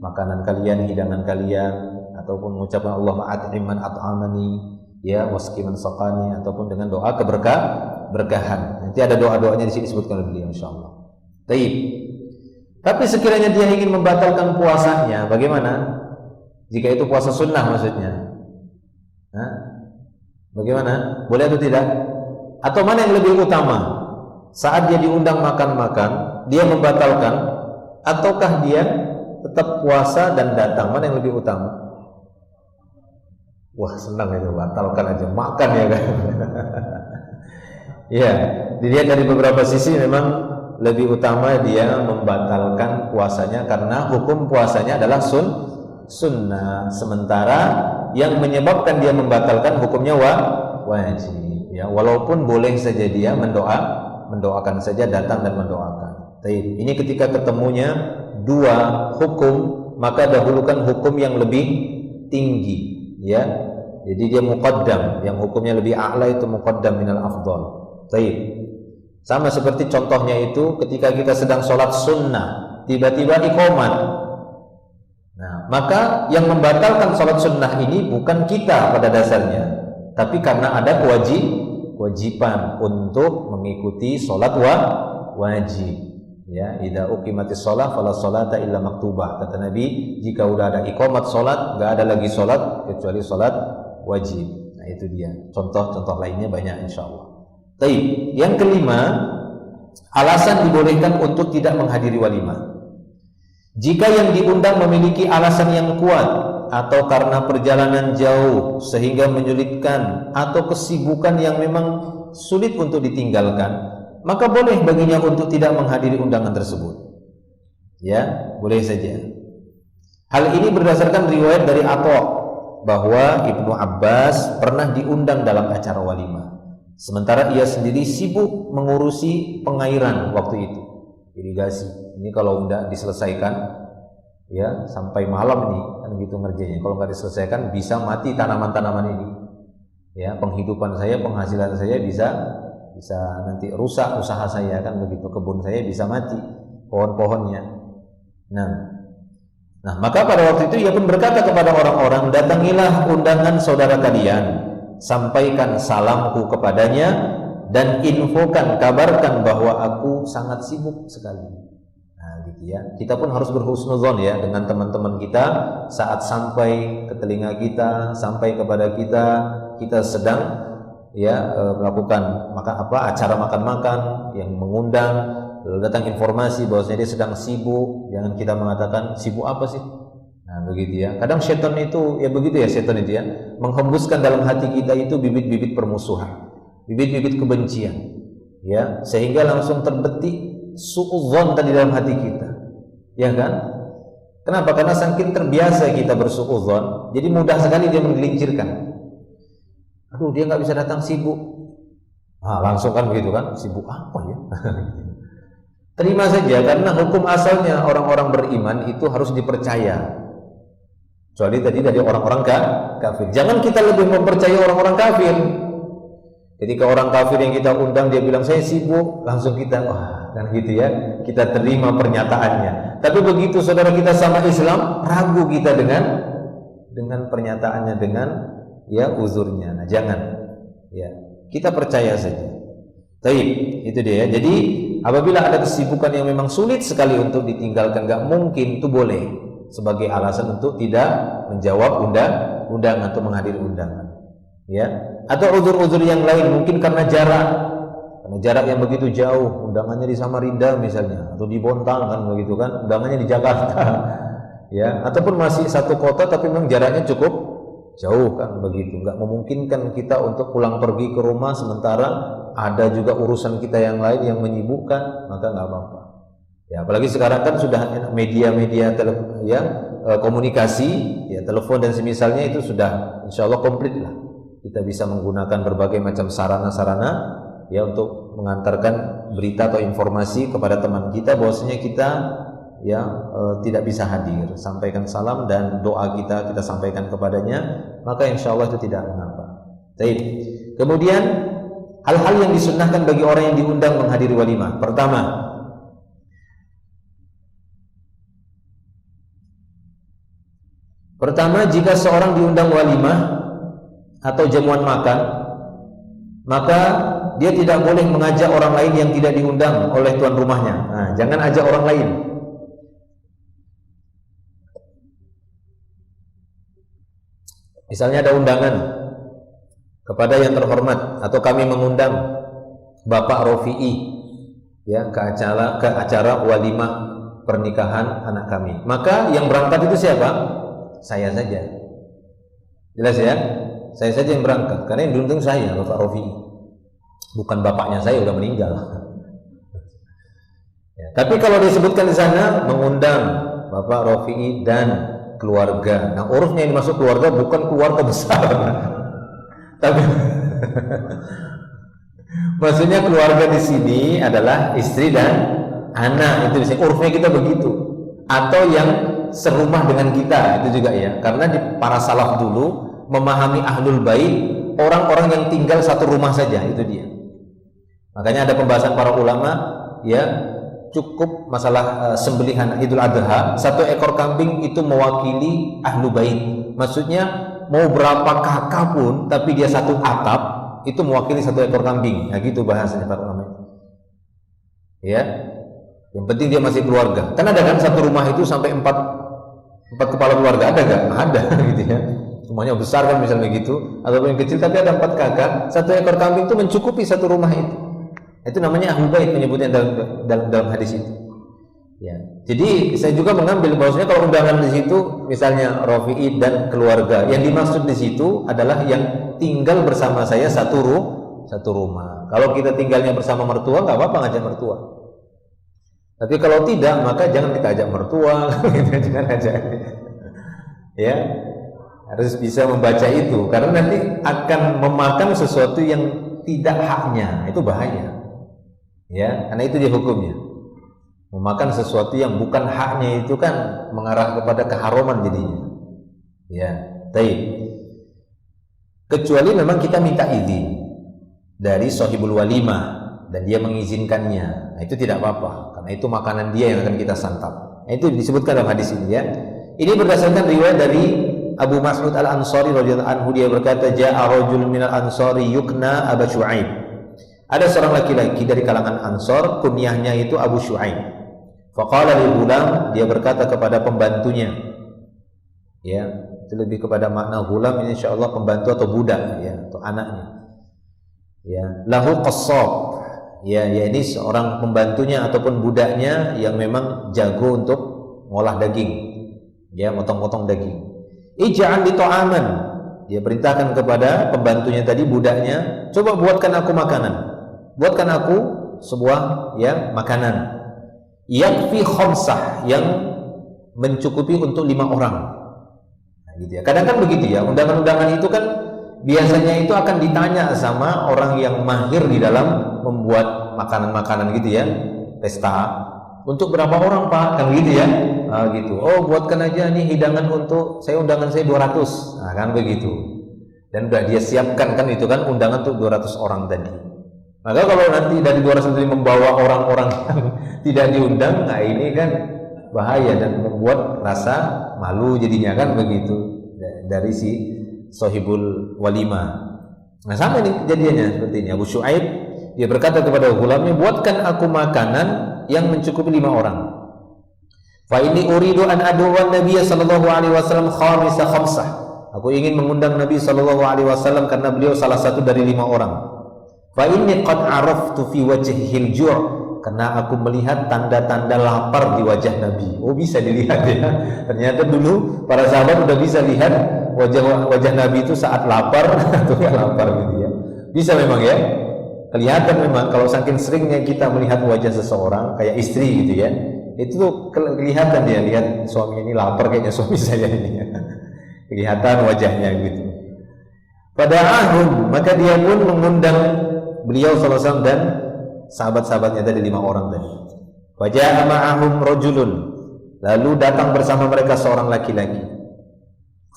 makanan kalian, hidangan kalian, ataupun mengucapkan Allahumma at'iman at'amani, ya waskiman saqani, ataupun dengan doa berkahan. Nanti ada doa-doanya di sini disebutkan oleh beliau insyaallah. Baik. Tapi sekiranya dia ingin membatalkan puasanya, bagaimana? Jika itu puasa sunnah maksudnya. Nah, bagaimana? Boleh atau tidak? Atau mana yang lebih utama? Saat dia diundang makan-makan, dia membatalkan, ataukah dia tetap puasa dan datang? Mana yang lebih utama? Wah senang itu, batalkan aja, makan ya kan. Ya, dilihat dari beberapa sisi memang lebih utama dia membatalkan puasanya karena hukum puasanya adalah sunnah, sementara yang menyebabkan dia membatalkan hukumnya wajib. Ya, walaupun boleh saja dia mendoakan saja, datang dan mendoakan. Tapi ini ketika ketemunya dua hukum, maka dahulukan hukum yang lebih tinggi, ya. Jadi dia muqaddam, yang hukumnya lebih a'la itu muqaddam minal afdal. Baik. Sama seperti contohnya itu ketika kita sedang sholat sunnah, tiba-tiba iqamat. Nah, maka yang membatalkan sholat sunnah ini bukan kita pada dasarnya, tapi karena ada kewajiban untuk mengikuti sholat wajib. Ya, idza uqimatis shalah fala sholata illa maktubah. Kata Nabi, jika udah ada iqamat sholat, nggak ada lagi sholat kecuali sholat wajib. Nah, itu dia. Contoh-contoh lainnya banyak insyaallah. Baik, yang kelima, alasan dibolehkan untuk tidak menghadiri walimah. Jika yang diundang memiliki alasan yang kuat atau karena perjalanan jauh sehingga menyulitkan atau kesibukan yang memang sulit untuk ditinggalkan, maka boleh baginya untuk tidak menghadiri undangan tersebut. Ya, boleh saja. Hal ini berdasarkan riwayat dari Atha bahwa Ibnu Abbas pernah diundang dalam acara walimah, sementara ia sendiri sibuk mengurusi pengairan waktu itu, irigasi. Ini kalau tidak diselesaikan, ya sampai malam ini kan gitu ngerjainnya. Kalau nggak diselesaikan bisa mati tanaman-tanaman ini. Ya, penghidupan saya, penghasilan saya bisa nanti rusak usaha saya, kan begitu, kebun saya bisa mati, pohon-pohonnya. Nah, maka pada waktu itu ia pun berkata kepada orang-orang, datangilah undangan saudara kalian, sampaikan salamku kepadanya dan infokan, kabarkan bahwa aku sangat sibuk sekali. Nah, gitu ya. Kita pun harus berhusnuzon ya dengan teman-teman kita saat sampai ke telinga kita, sampai kepada kita sedang melakukan acara makan-makan yang mengundang, lalu datang informasi bahwasanya dia sedang sibuk. Jangan kita mengatakan sibuk apa sih? Nah, begitu ya. Kadang setan itu ya begitu ya, setan itu ya menghembuskan dalam hati kita itu bibit-bibit permusuhan, bibit-bibit kebencian, ya, sehingga langsung terbetik suudzon tadi dalam hati kita, ya kan? Kenapa? Karena saking terbiasa kita bersuudzon, jadi mudah sekali dia menggelincirkan. Aduh, dia nggak bisa datang, sibuk. Nah, langsung kan begitu kan, sibuk apa ya? Terima saja, karena hukum asalnya orang-orang beriman itu harus dipercaya. Kecuali tadi dari orang-orang kafir. Jangan kita lebih mempercayai orang-orang kafir. Ketika orang kafir yang kita undang dia bilang saya sibuk, langsung kita kan gitu ya, kita terima pernyataannya. Tapi begitu saudara kita sama Islam, ragu kita dengan pernyataannya, dengan uzurnya. Nah, jangan, ya, kita percaya saja. Baik, itu dia. Jadi apabila ada kesibukan yang memang sulit sekali untuk ditinggalkan, nggak mungkin, itu boleh sebagai alasan untuk tidak menjawab undangan atau menghadiri undangan, ya. Atau uzur-uzur yang lain, mungkin karena jarak yang begitu jauh, undangannya di Samarinda misalnya, atau di Bontang kan begitu kan, undangannya di Jakarta, ya, ataupun masih satu kota tapi memang jaraknya cukup jauh kan begitu, nggak memungkinkan kita untuk pulang pergi ke rumah sementara ada juga urusan kita yang lain yang menyibukkan, maka nggak apa-apa. Ya, apalagi sekarang kan sudah media-media komunikasi, ya, telepon dan semisalnya itu sudah insya Allah komplit lah. Kita bisa menggunakan berbagai macam sarana-sarana ya untuk mengantarkan berita atau informasi kepada teman kita bahwasanya kita tidak bisa hadir, sampaikan salam dan doa kita sampaikan kepadanya, maka insya Allah itu tidak mengapa. Baik. Kemudian hal-hal yang disunnahkan bagi orang yang diundang menghadiri walimah. Pertama, jika seorang diundang walimah atau jamuan makan, maka dia tidak boleh mengajak orang lain yang tidak diundang oleh tuan rumahnya. Nah, jangan ajak orang lain. Misalnya ada undangan kepada yang terhormat, atau kami mengundang Bapak Rofi'i ya ke acara walimah pernikahan anak kami. Maka yang berangkat itu siapa? Saya saja. Jelas ya? saya saja yang berangkat, karena yang diundang saya, Bapak Rofi'i, bukan bapaknya saya, udah meninggal. Ya, tapi kalau disebutkan di sana mengundang Bapak Rofi'i dan keluarga. Nah, urufnya yang dimaksud keluarga bukan keluarga besar, tapi maksudnya keluarga di sini adalah istri dan anak. Itu biasanya urufnya kita begitu. Atau yang serumah dengan kita, itu juga ya. Karena di para salaf dulu memahami ahlul bait orang-orang yang tinggal satu rumah saja, itu dia. Makanya ada pembahasan para ulama, ya, cukup masalah sembelihan Idul Adha, satu ekor kambing itu mewakili ahlu bait. Maksudnya mau berapa kakak pun, tapi dia satu atap, itu mewakili satu ekor kambing. Nah, gitu bahasanya para ulama. Ya, yang penting dia masih keluarga. Kan ada kan satu rumah itu sampai empat kepala keluarga, ada gak? Ada, gitu ya. Rumahnya besar kan misalnya gitu, ataupun yang kecil tapi ada 4 kakak, satu ekor kambing itu mencukupi satu rumah itu. Itu namanya ahlu bait menyebutnya dalam hadis itu. Ya. Jadi saya juga mengambil bahwasanya kalau undangan di situ misalnya Rofi'i dan keluarga, yang dimaksud di situ adalah yang tinggal bersama saya satu rumah. Kalau kita tinggalnya bersama mertua nggak apa-apa ngajak mertua. Tapi kalau tidak maka jangan kita ajak mertua, jangan ajak. Ya, harus bisa membaca itu karena nanti akan memakan sesuatu yang tidak haknya, itu bahaya. Ya, karena itu dia hukumnya. Memakan sesuatu yang bukan haknya itu kan mengarah kepada keharaman jadinya. Ya, baik. Kecuali memang kita minta izin dari sahibul walimah dan dia mengizinkannya. Nah, itu tidak apa-apa karena itu makanan dia yang akan kita santap. Nah, itu disebutkan dalam hadis ini ya. Ini berdasarkan riwayat dari Abu Mas'ud Al-Ansari radhiyallahu anhu, dia berkata, "Ja'a rajulun minal ansari yukna Abu Syu'aib." Ada seorang laki-laki dari kalangan Ansor, kunyahnya itu Abu Syu'aib. Faqala li ghulam, dia berkata kepada pembantunya. Ya, itu lebih kepada makna ghulam ini insyaallah pembantu atau budak ya, atau anaknya. Ya, lahu qassab. Ya, ini seorang pembantunya ataupun budaknya yang memang jago untuk ngolah daging. Ya, motong-motong daging. Ij'al li ta'aman. Dia perintahkan kepada pembantunya tadi, budaknya, coba buatkan aku makanan. Buatkan aku sebuah ya makanan yakfi khamsah, yang mencukupi untuk 5 orang. Nah, gitu ya. Kadang kan begitu ya, undangan-undangan itu kan biasanya itu akan ditanya sama orang yang mahir di dalam membuat makanan-makanan gitu ya, pesta. Untuk berapa orang Pak? Kan gitu ya. Nah, gitu. Oh, buatkan aja nih hidangan untuk undangan saya 200. Nah, kan begitu. Dan udah dia siapkan kan itu kan undangan untuk 200 orang tadi. Maka kalau nanti dari 200 ini membawa orang-orang yang tidak diundang, nah ini kan bahaya dan membuat rasa malu jadinya kan begitu dari si sahibul walimah. Nah, sama ini kejadiannya seperti ini. Abu Syu'aib dia berkata kepada ghulamnya, buatkan aku makanan yang mencukupi 5 orang. Fa inni uridu an ad'uwan Nabiy sallallahu alaihi wasallam khamisa khamsah. Aku ingin mengundang Nabi sallallahu alaihi wasallam karena beliau salah satu dari 5 orang. Fa inni qad araftu fi wajhihil ju', karena aku melihat tanda-tanda lapar di wajah Nabi. Oh, bisa dilihat ya. Ternyata dulu para sahabat udah bisa lihat wajah Nabi itu saat lapar atau enggak lapar gitu ya. Bisa memang ya. Kelihatan memang kalau saking seringnya kita melihat wajah seseorang kayak istri gitu ya. Itu tuh kelihatan dia lihat suaminya ini lapar kayaknya suami saya ini ya. Kelihatan wajahnya gitu. Pada ahum, maka dia pun mengundang beliau sallallahu alaihi wasallam dan sahabat-sahabatnya tadi 5 orang tadi. Wajah ma'ahum rajulun, lalu datang bersama mereka seorang laki-laki.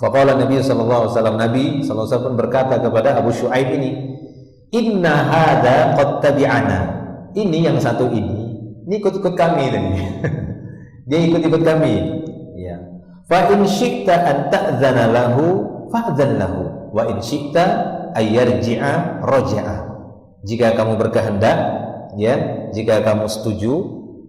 Faqala Nabi sallallahu alaihi wasallam, Nabi sallallahu alaihi wasallam berkata kepada Abu Syu'aib ini, "Inna hadza qad tabi'ana." Ini yang satu ini ikut-ikut kami tadi. Dia ikut-ikut kami. Ya. Fa in syi'ta an ta'dzana lahu fa'dzan lahu wa in syi'ta ayyarji'a raja'a. Jika kamu berkehendak, ya, jika kamu setuju,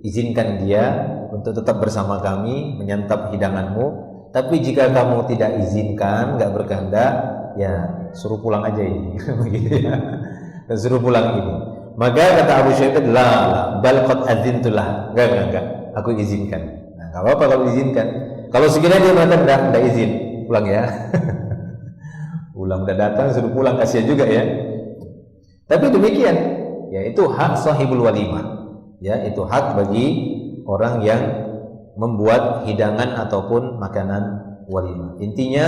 izinkan dia untuk tetap bersama kami menyantap hidanganmu. Tapi jika kamu tidak izinkan, nggak berkehendak, ya suruh pulang aja ini, begitu ya. Suruh pulang ini. Maka kata Abu Syu'aib, la bal qad adzintulah. Enggak, aku izinkan. Nah, enggak apa-apa kalau izinkan. Kalau sekiranya dia mengatakan enggak izin, pulang ya. Pulang udah datang suruh pulang, kasihan juga ya. Tapi demikian, ya itu hak sahibul walimah. Ya, itu hak bagi orang yang membuat hidangan ataupun makanan walimah. Intinya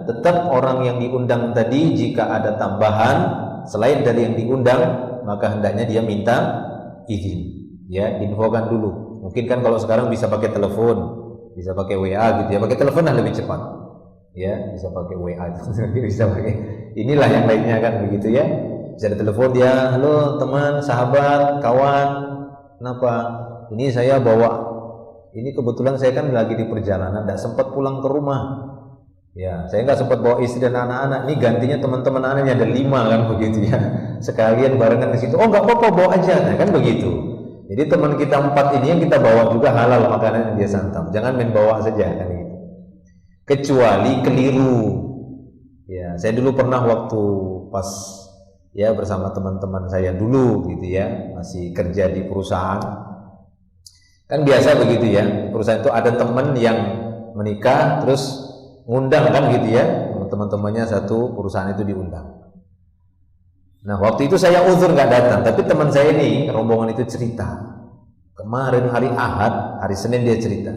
tetap orang yang diundang tadi jika ada tambahan selain dari yang diundang, maka hendaknya dia minta izin. Ya, infokan dulu. Mungkin kan kalau sekarang bisa pakai telepon, bisa pakai WA gitu ya. Pakai telepon lah lebih cepat. Ya, bisa pakai WA bisa pakai. Inilah yang lainnya kan begitu ya. Bisa ada telepon dia, halo teman, sahabat, kawan, kenapa? Ini saya bawa. Ini kebetulan saya kan lagi di perjalanan, tidak sempat pulang ke rumah. Ya, saya nggak sempat bawa istri dan anak-anak. Ini gantinya teman-teman anaknya ada 5 kan begitu ya. Sekalian barengan ke situ. Oh nggak apa-apa, bawa aja, nah, kan begitu. Jadi teman kita 4 ini yang kita bawa juga halal makanan yang dia santap. Jangan main bawa saja kan gitu. Kecuali keliru. Ya, saya dulu pernah waktu pas ya bersama teman-teman saya dulu gitu ya, masih kerja di perusahaan. Kan biasa begitu ya, di perusahaan itu ada teman yang menikah terus ngundang kan gitu ya, teman-temannya satu perusahaan itu diundang. Nah waktu itu saya uzur nggak datang, tapi teman saya ini rombongan itu cerita kemarin hari Ahad, hari Senin dia cerita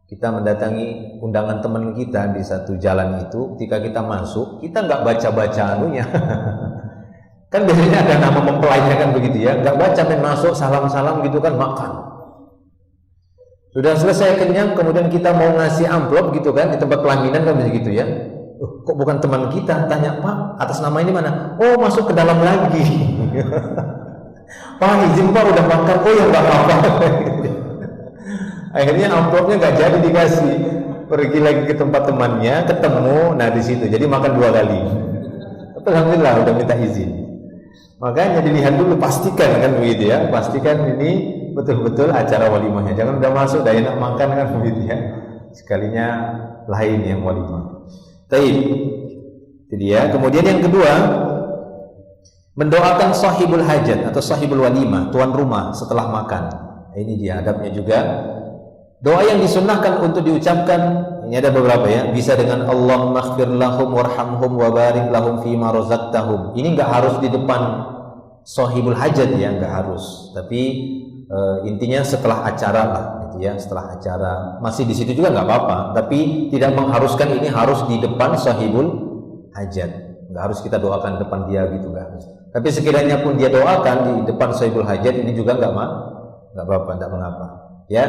kita mendatangi undangan teman kita di satu jalan itu. Ketika kita masuk, kita nggak baca-baca anunya kan biasanya ada nama mempelainya kan begitu ya, nggak baca, main masuk salam-salam gitu kan, makan. Sudah selesai kenyang, kemudian kita mau ngasih amplop gitu kan di tempat pelaminan kan begitu ya. Kok bukan teman kita? Tanya, Pak, atas nama ini mana? Oh, masuk ke dalam lagi. Pak, izin Pak, udah makan. Oh ya nggak apa-apa. Akhirnya amplopnya nggak jadi dikasih. Pergi lagi ke tempat temannya, ketemu, nah di situ. Jadi makan 2 kali. Tapi alhamdulillah udah minta izin. Makanya dilihat dulu, pastikan kan begitu ya. Pastikan ini betul-betul acara walimahnya. Jangan udah masuk dah enak makan kan begitu ya. Sekalinya lain yang walimah. Taib. Itu dia. Kemudian yang kedua, mendoakan sahibul hajat atau sahibul walimah, tuan rumah setelah makan. Ini dia adabnya juga. Doa yang disunnahkan untuk diucapkan ini ada beberapa ya. Bisa dengan Allahumma ighfir lahum warhamhum wa barik lahum fima razaqtahum. Ini enggak harus di depan sahibul hajat ya, enggak harus. Tapi intinya setelah acara lah gitu ya, setelah acara masih di situ juga nggak apa-apa, tapi tidak mengharuskan ini harus di depan sahibul hajat, nggak harus kita doakan depan dia gitu, nggak harus. Tapi sekiranya pun dia doakan di depan sahibul hajat ini juga nggak apa-apa, nggak mengapa ya.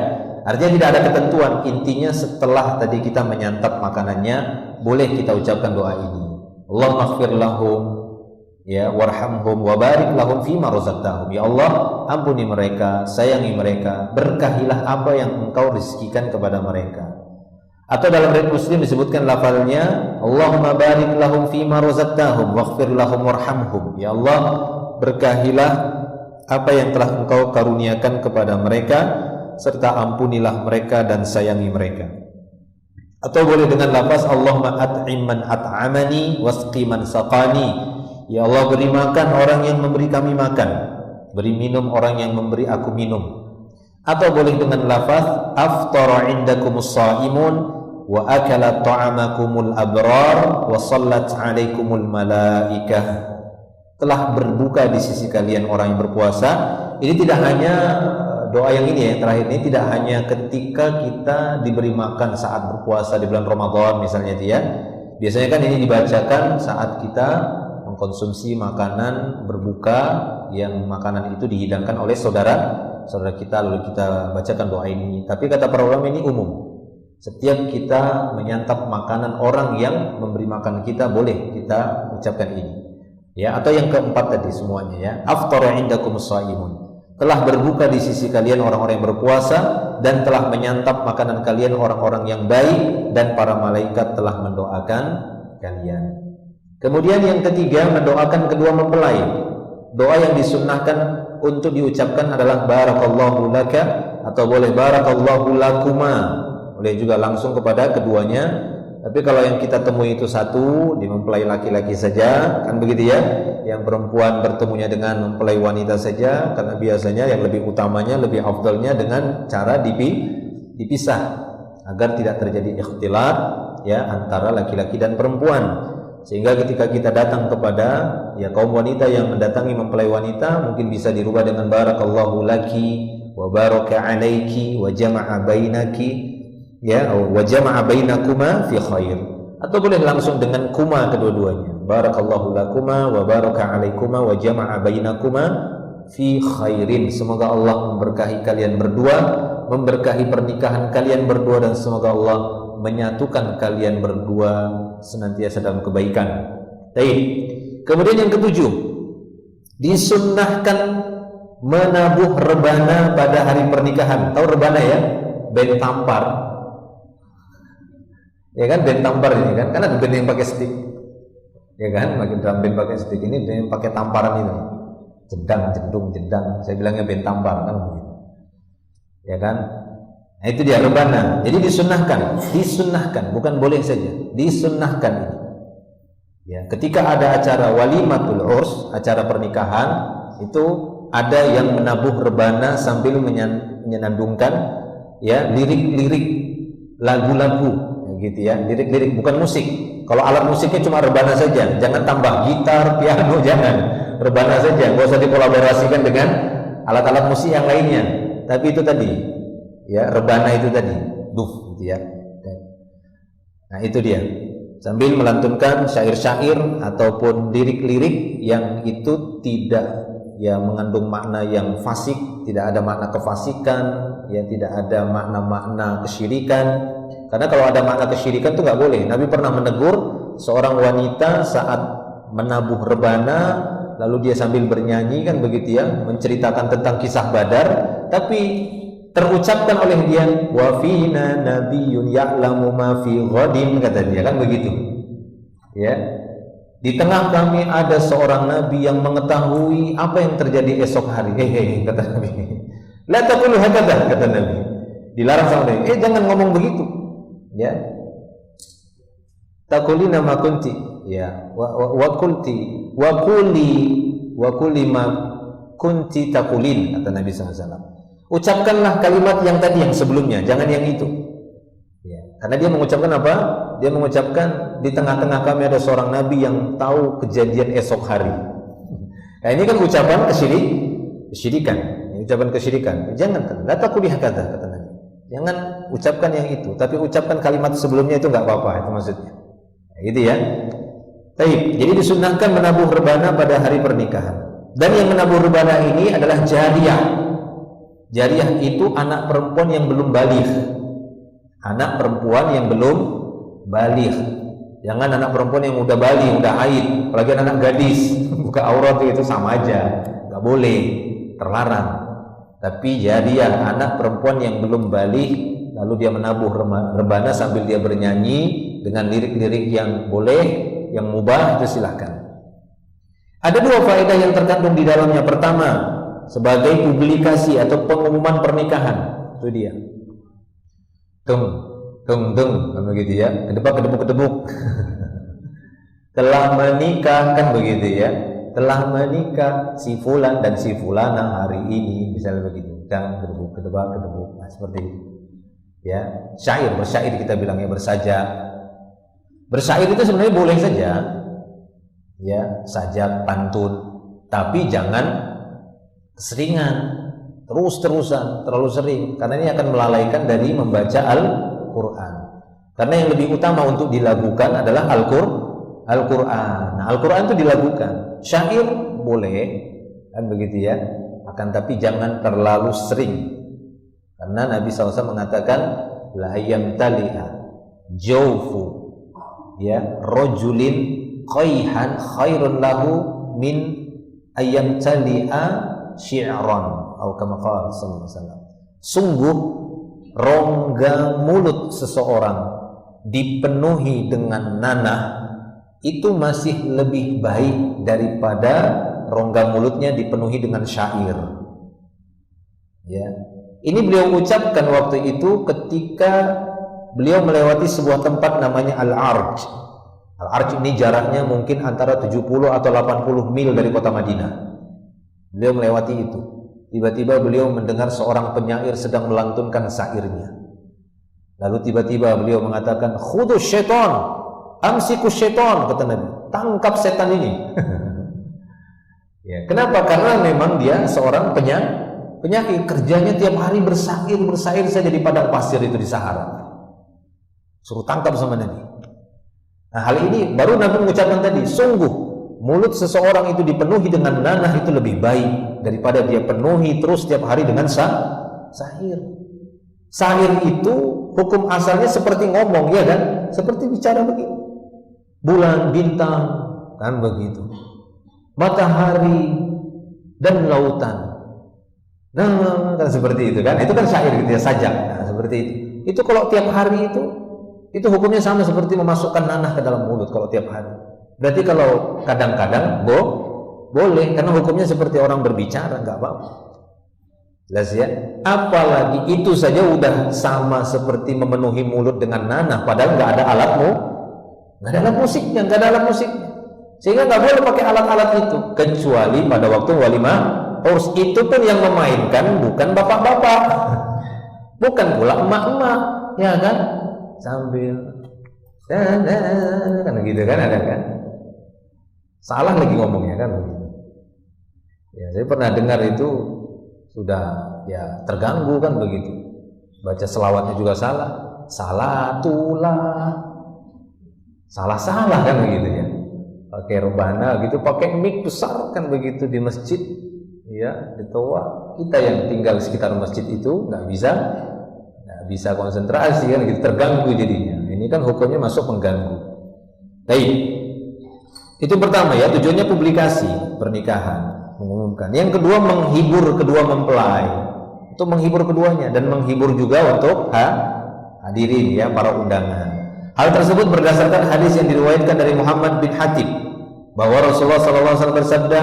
Artinya tidak ada ketentuan, intinya setelah tadi kita menyantap makanannya boleh kita ucapkan doa ini, Allahumma ighfir lahum ya warhamhum wa barik lahum fima razaqtahum. Ya Allah, ampuni mereka, sayangi mereka, berkahilah apa yang Engkau rezekikan kepada mereka. Atau dalam riwayat Muslim disebutkan lafalnya Allahumma barik lahum fima razaqtahum waghfir lahum warhamhum. Ya Allah, berkahilah apa yang telah Engkau karuniakan kepada mereka serta ampunilah mereka dan sayangi mereka. Atau boleh dengan lafaz Allahumma at'im man at'amani wasqi man saqani. Ya Allah, beri makan orang yang memberi kami makan, beri minum orang yang memberi aku minum. Atau boleh dengan lafaz aftara indakumus shaimun wa akala ta'amakumul abrar wa sallat alaikumul malaikah. Telah berbuka di sisi kalian orang yang berpuasa. Ini tidak hanya doa yang ini ya, terakhir ini tidak hanya ketika kita diberi makan saat berpuasa di bulan Ramadan misalnya itu ya. Biasanya kan ini dibacakan saat kita mengkonsumsi makanan berbuka yang makanan itu dihidangkan oleh saudara kita, lalu kita bacakan doa ini. Tapi kata para ulama ini umum. Setiap kita menyantap makanan orang yang memberi makan kita boleh kita ucapkan ini. Ya, atau yang keempat tadi semuanya ya. Aftara indakumus shaimun. Telah berbuka di sisi kalian orang-orang yang berpuasa dan telah menyantap makanan kalian orang-orang yang baik dan para malaikat telah mendoakan kalian. Kemudian yang ketiga, mendoakan kedua mempelai. Doa yang disunnahkan untuk diucapkan adalah barakallahu laka atau boleh barakallahu lakuma. Boleh juga langsung kepada keduanya. Tapi kalau yang kita temui itu satu, di mempelai laki-laki saja, kan begitu ya. Yang perempuan bertemunya dengan mempelai wanita saja, karena biasanya yang lebih utamanya, lebih afdalnya dengan cara dipisah agar tidak terjadi ikhtilat ya antara laki-laki dan perempuan. Sehingga ketika kita datang kepada ya kaum wanita yang mendatangi mempelai wanita, mungkin bisa dirubah dengan barakallahu laki wa baraka alaiki wa jama'a bainaki, ya, wa jama'a bainakuma fi khair. Atau boleh langsung dengan kuma kedua-duanya. Barakallahu lakuma wa baraka alaikuma wa jama'a bainakuma fi khairin. Semoga Allah memberkahi kalian berdua, memberkahi pernikahan kalian berdua, dan semoga Allah menyatukan kalian berdua senantiasa dalam kebaikan. Baik. Kemudian yang ketujuh, disunnahkan menabuh rebana pada hari pernikahan. Tahu rebana ya? Band tampar. Ya kan, band tampar ini kan? Karena ada band yang pakai stick. Ya kan, makin drum band pakai stick, ini yang pakai tamparan itu. Jedang, jedung, jedang. Saya bilangnya band tampar kan begitu. Ya kan? Nah, itu dia rebana. Jadi disunnahkan, bukan boleh saja, disunnahkan ini. Ya, ketika ada acara walimatul urs, acara pernikahan, itu ada yang menabuh rebana sambil menyenandungkan ya lirik-lirik lagu-lagu, gitu ya, lirik-lirik, bukan musik. Kalau alat musiknya cuma rebana saja, jangan tambah gitar, piano, jangan, rebana saja, nggak usah dikolaborasikan dengan alat-alat musik yang lainnya. Tapi itu tadi, ya, rebana itu tadi, duf, gitu ya. Nah, itu dia. Sambil melantunkan syair-syair ataupun lirik-lirik yang itu tidak ya mengandung makna yang fasik, tidak ada makna kefasikan, ya tidak ada makna-makna kesyirikan. Karena kalau ada makna kesyirikan itu nggak boleh. Nabi pernah menegur seorang wanita saat menabuh rebana, lalu dia sambil bernyanyi kan begitu ya, menceritakan tentang kisah Badar, tapi terucapkan oleh dia, wa fina nabiyyun ya'lamu ma fi ghadin, kata dia kan begitu. Ya. Di tengah kami ada seorang nabi yang mengetahui apa yang terjadi esok hari. Kata Nabi. La taqulu hakadha, kata Nabi. Dilarang sama Nabi. Jangan ngomong begitu. Ya. Taqulina ma kunti, ya, wa qulti wa quli ma kunti taqulin, kata Nabi SAW. Ucapkanlah kalimat yang tadi, yang sebelumnya, jangan yang itu. Ya. Karena dia mengucapkan apa? Dia mengucapkan di tengah-tengah kami ada seorang nabi yang tahu kejadian esok hari. Nah, ini kan ucapan kesyirikan, ucapan kesyirikan. Jangan, la taquli hakadha, kata Nabi. Jangan ucapkan yang itu, tapi ucapkan kalimat sebelumnya, itu enggak apa-apa, itu maksudnya. Nah, gitu ya. Baik, jadi disunnahkan menabuh rebana pada hari pernikahan. Dan yang menabuh rebana ini adalah jariyah. Jariyah itu anak perempuan yang belum baligh. Anak perempuan yang belum baligh. Jangan anak perempuan yang udah baligh, udah haid, apalagi anak gadis, buka aurat itu sama aja, nggak boleh, terlarang. Tapi jariyah, anak perempuan yang belum baligh, lalu dia menabuh rebana sambil dia bernyanyi dengan lirik-lirik yang boleh, yang mubah, itu silahkan. Ada dua faedah yang terkandung di dalamnya. Pertama, sebagai publikasi atau pengumuman pernikahan, itu dia. Deng, begitu ya. Kedebuk. Telah menikah, kan begitu ya. Telah menikah si fulan dan si fulana hari ini, misalnya begitu. Dan kedebuk. Nah, seperti itu. Ya, bersyair kita bilangnya, bersajak. Bersyair itu sebenarnya boleh saja. Ya, sajak, pantun, tapi jangan keseringan, terus-terusan, terlalu sering, karena ini akan melalaikan dari membaca Al-Quran. Karena yang lebih utama untuk dilakukan adalah Al-Quran. Nah, Al-Quran itu dilakukan. Syair boleh, kan begitu ya. Akan tapi jangan terlalu sering. Karena Nabi SAW mengatakan, la yamtali'a jawfu ya rajulin qayhan khairun lahu min ayyamtali'a syi'ran atau kama qala sallallahu alaihi wasallam. Sungguh rongga mulut seseorang dipenuhi dengan nanah itu masih lebih baik daripada rongga mulutnya dipenuhi dengan syair. Ya. Ini beliau ucapkan waktu itu ketika beliau melewati sebuah tempat namanya Al-Arj. Al-Arj ini jaraknya mungkin antara 70 atau 80 mil dari kota Madinah. Beliau melewati itu. Tiba-tiba beliau mendengar seorang penyair sedang melantunkan syairnya. Lalu tiba-tiba beliau mengatakan, khudus syaitan, amsiku syaitan, kata Nabi, tangkap setan ini. Ya, kenapa? Karena memang dia seorang penyakit, kerjanya tiap hari bersair saja di padang pasir itu di Sahara. Suruh tangkap sama Nabi. Nah, hal ini baru Nabi mengucapkan tadi, sungguh mulut seseorang itu dipenuhi dengan nanah itu lebih baik daripada dia penuhi terus tiap hari dengan sahir. Sahir itu hukum asalnya seperti ngomong, ya kan? Seperti bicara begini. Bulan, bintang, kan begitu. Matahari dan lautan. Nah, kan seperti itu kan? Itu kan syair gitu ya, sajak. Nah, seperti itu. Itu kalau tiap hari itu hukumnya sama seperti memasukkan nanah ke dalam mulut kalau tiap hari. Berarti kalau kadang-kadang boleh, karena hukumnya seperti orang berbicara, nggak apa-apa. Jelas ya? Apalagi itu saja udah sama seperti memenuhi mulut dengan nanah, padahal nggak ada alatmu, nggak ada alat musiknya, nggak ada alat musiknya. Sehingga nggak boleh pakai alat-alat itu, kecuali pada waktu walimah urs. Itu pun yang memainkan bukan bapak-bapak, bukan pula emak-emak, ya kan? Sambil kan gitu kan, ada kan? Salah lagi ngomongnya kan begitu. Ya, saya pernah dengar itu sudah ya terganggu kan begitu. Baca selawatnya juga salah, salah kan begitu ya. Pakai rebana gitu, pakai mic besar kan begitu di masjid, ya di toa. Kita yang tinggal di sekitar masjid itu nggak bisa konsentrasi kan gitu, terganggu jadinya. Ini kan hukumnya masuk mengganggu. Baik, itu pertama ya, tujuannya publikasi pernikahan, mengumumkan. Yang kedua menghibur kedua mempelai, untuk menghibur keduanya dan menghibur juga untuk hadirin ya, para undangan. Hal tersebut berdasarkan hadis yang diriwayatkan dari Muhammad bin Hatib bahwa Rasulullah SAW bersabda,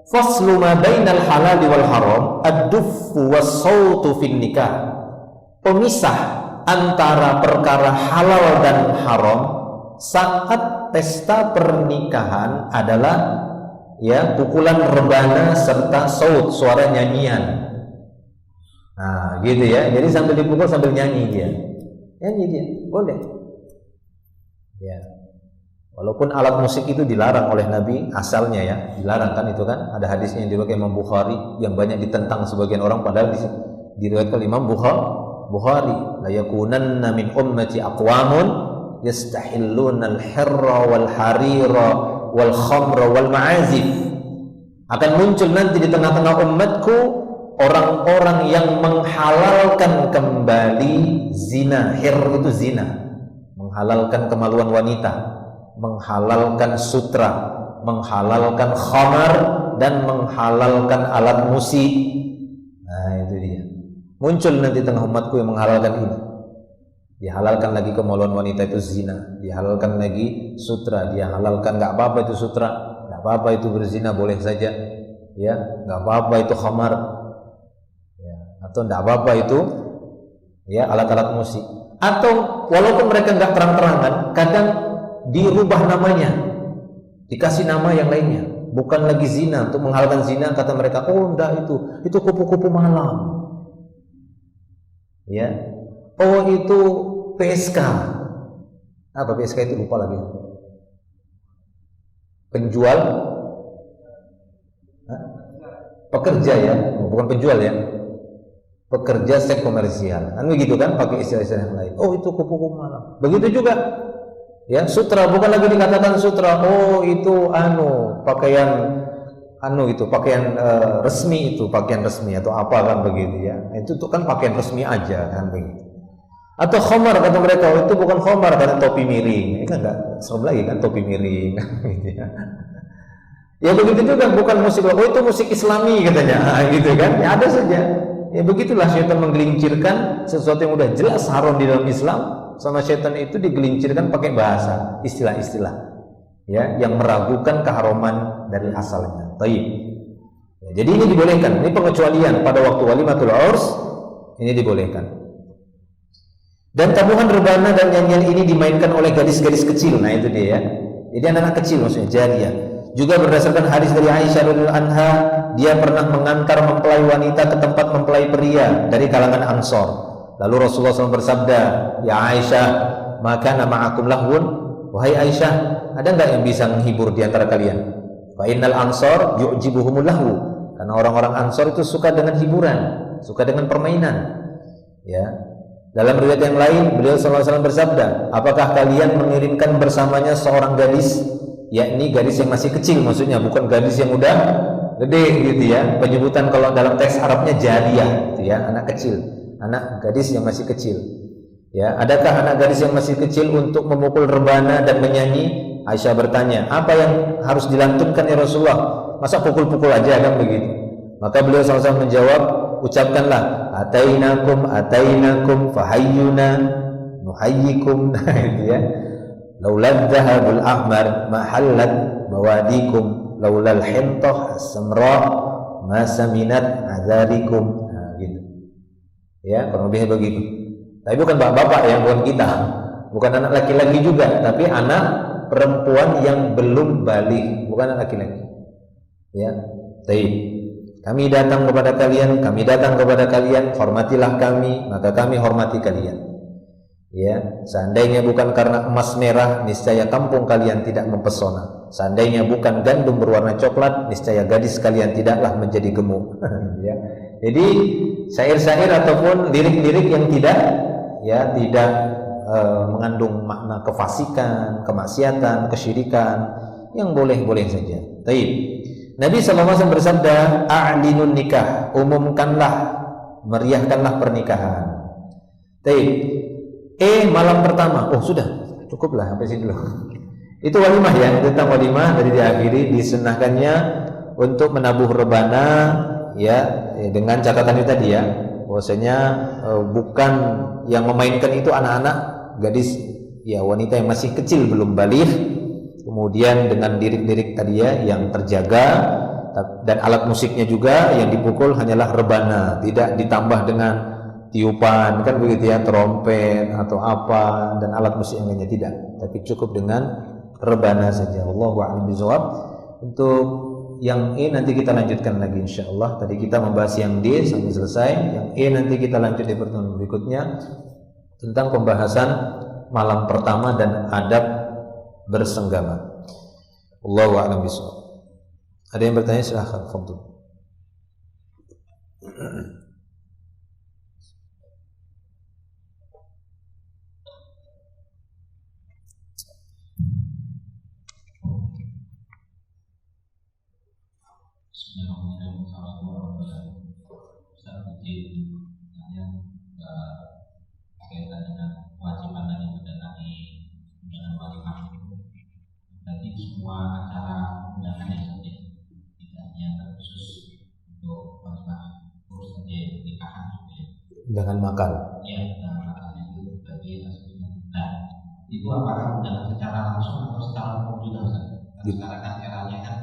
"Faslu ma bainal halal wal haram ad-duffu was-sautu fin nikah." Pemisah antara perkara halal dan haram saat pesta pernikahan adalah ya pukulan rebana serta saut, suara nyanyian. Nah, gitu ya. Jadi sambil dipukul sambil nyanyi dia. Nyanyi dia, boleh. Ya. Walaupun alat musik itu dilarang oleh Nabi asalnya ya, dilarang kan itu kan. Ada hadisnya yang diriwayatkan Imam Bukhari yang banyak ditentang sebagian orang, padahal diriwayatkan Imam Bukhari, la yakunanna min ummati aqwamun yastahilluna al-hirra wal harira wal khamra wal ma'azif. Akan muncul nanti di tengah-tengah umatku orang-orang yang menghalalkan kembali zina. Hir itu zina, menghalalkan kemaluan wanita, menghalalkan sutra, menghalalkan khamar, dan menghalalkan alat musik. Nah, itu dia. Muncul nanti tengah umatku yang menghalalkan ini. Dihalalkan lagi kemaluan wanita itu zina, dihalalkan lagi sutra, dia halalkan nggak apa-apa itu sutra, nggak apa-apa itu berzina, boleh saja, ya nggak apa-apa itu khamar, ya, atau nggak apa-apa itu ya alat-alat musik. Atau walaupun mereka nggak terang-terangan, kadang dirubah namanya, dikasih nama yang lainnya, bukan lagi zina, untuk menghalalkan zina kata mereka, oh enggak, itu kupu-kupu malam, ya, oh itu PSK. Apa PSK itu, lupa lagi. Penjual, pekerja ya, bukan penjual ya, pekerja seks komersial, kan begitu kan, pakai istilah-istilah yang lain. Oh itu kupu-kupu malam. Begitu juga ya, sutra, bukan lagi dikatakan sutra, oh itu pakaian itu pakaian resmi, itu pakaian resmi atau apa kan begitu ya. Itu tuh kan pakaian resmi aja kan begitu. Atau khamar kata mereka, oh itu bukan khamar, karena topi miring. Ini kan enggak serem lagi kan, topi miring gitu ya. Ya begitu juga, bukan musik, oh itu musik Islami katanya, gitu kan. Ya ada saja. Ya begitulah syaitan menggelincirkan sesuatu yang udah jelas haram di dalam Islam, sama syaitan itu digelincirkan pakai bahasa, istilah-istilah ya yang meragukan keharaman dari asalnya. Baik. Ya, jadi ini dibolehkan. Ini pengecualian pada waktu walimatul urs, ini dibolehkan. Dan tabuhan rebana dan nyanyian ini dimainkan oleh gadis-gadis kecil. Nah itu dia ya. Jadi anak-anak kecil maksudnya, jariyah. Juga berdasarkan hadis dari Aisyah radhiyallahu anha, dia pernah mengantar mempelai wanita ke tempat mempelai pria dari kalangan Ansor. Lalu Rasulullah SAW bersabda, ya Aisyah, maka nama akum lahun, wahai Aisyah, ada nggak yang bisa menghibur di antara kalian? Fa innal ansor yu'jibuhumul lahu, karena orang-orang Ansor itu suka dengan hiburan, suka dengan permainan. Ya. Dalam riwayat yang lain, beliau sallallahu alaihi wasallam bersabda, apakah kalian mengirimkan bersamanya seorang gadis, yakni gadis yang masih kecil, maksudnya bukan gadis yang udah gede gitu ya. Penyebutan kalau dalam teks Arabnya jariyah gitu ya, anak kecil, anak gadis yang masih kecil. Ya, adakah anak gadis yang masih kecil untuk memukul rebana dan menyanyi? Aisyah bertanya, apa yang harus dilantunkan ya Rasulullah? Masa pukul-pukul aja kan begitu? Maka beliau SAW menjawab, ucapkanlah atainakum fahayyuna nuhayyikum. Gitu ya. Laulad dhahabul ahmar mahallat bawadikum laulal hintah as-samra ma saminat adzarikum. Nah, gitu. Ya, kurang lebih begitu. Tapi bukan bapak-bapak ya, bukan kita. Bukan anak laki-laki juga, tapi anak perempuan yang belum balik, bukan anak laki-laki. Ya. Baik. Kami datang kepada kalian, hormatilah kami, maka kami hormati kalian. Ya, seandainya bukan karena emas merah, niscaya kampung kalian tidak mempesona. Seandainya bukan gandum berwarna coklat, niscaya gadis kalian tidaklah menjadi gemuk. Ya. Jadi syair-syair ataupun lirik-lirik yang tidak mengandung makna kefasikan, kemaksiatan, kesyirikan, yang boleh-boleh saja. Baik. Nabi SAW bersabda, a'linun nikah, umumkanlah, meriahkanlah pernikahan. Baik. Malam pertama. Oh sudah, cukuplah sampai sini dulu. Itu walimah ya, tentang walimah dari diakhiri disunahkannya untuk menabuh rebana ya, dengan catatan itu tadi ya, bahwasanya bukan yang memainkan itu anak-anak, gadis ya, wanita yang masih kecil belum baligh. Kemudian dengan lirik-lirik tadi ya yang terjaga, dan alat musiknya juga yang dipukul hanyalah rebana, tidak ditambah dengan tiupan kan begitu ya, trompet atau apa dan alat musik yang lainnya, tidak, tapi cukup dengan rebana saja. Wallahu a'lam bishawab. Untuk yang E nanti kita lanjutkan lagi insyaallah. Tadi kita membahas yang D sampai selesai, yang E nanti kita lanjut di pertemuan berikutnya tentang pembahasan malam pertama dan adab bersenggama. Wallahu a'lam bishawab. Ada yang bertanya, silahkan, fadhil. Bismillahirrahmanirrahim. Assalamualaikum warahmatullahi wabarakatuh. Ustaz izin tanya berkaitan dengan kewajiban tadi mendatangi undangan walimah itu. Berarti semua acara undangannya saja, tidak hanya terkhusus untuk walimah, terus saja pernikahan juga ya. Dengan makan. Ya, undangan makan itu berarti aslinya. Nah, itu apakah undangan secara langsung atau secara umum juga Ustaz? Sekarang kan eranya kan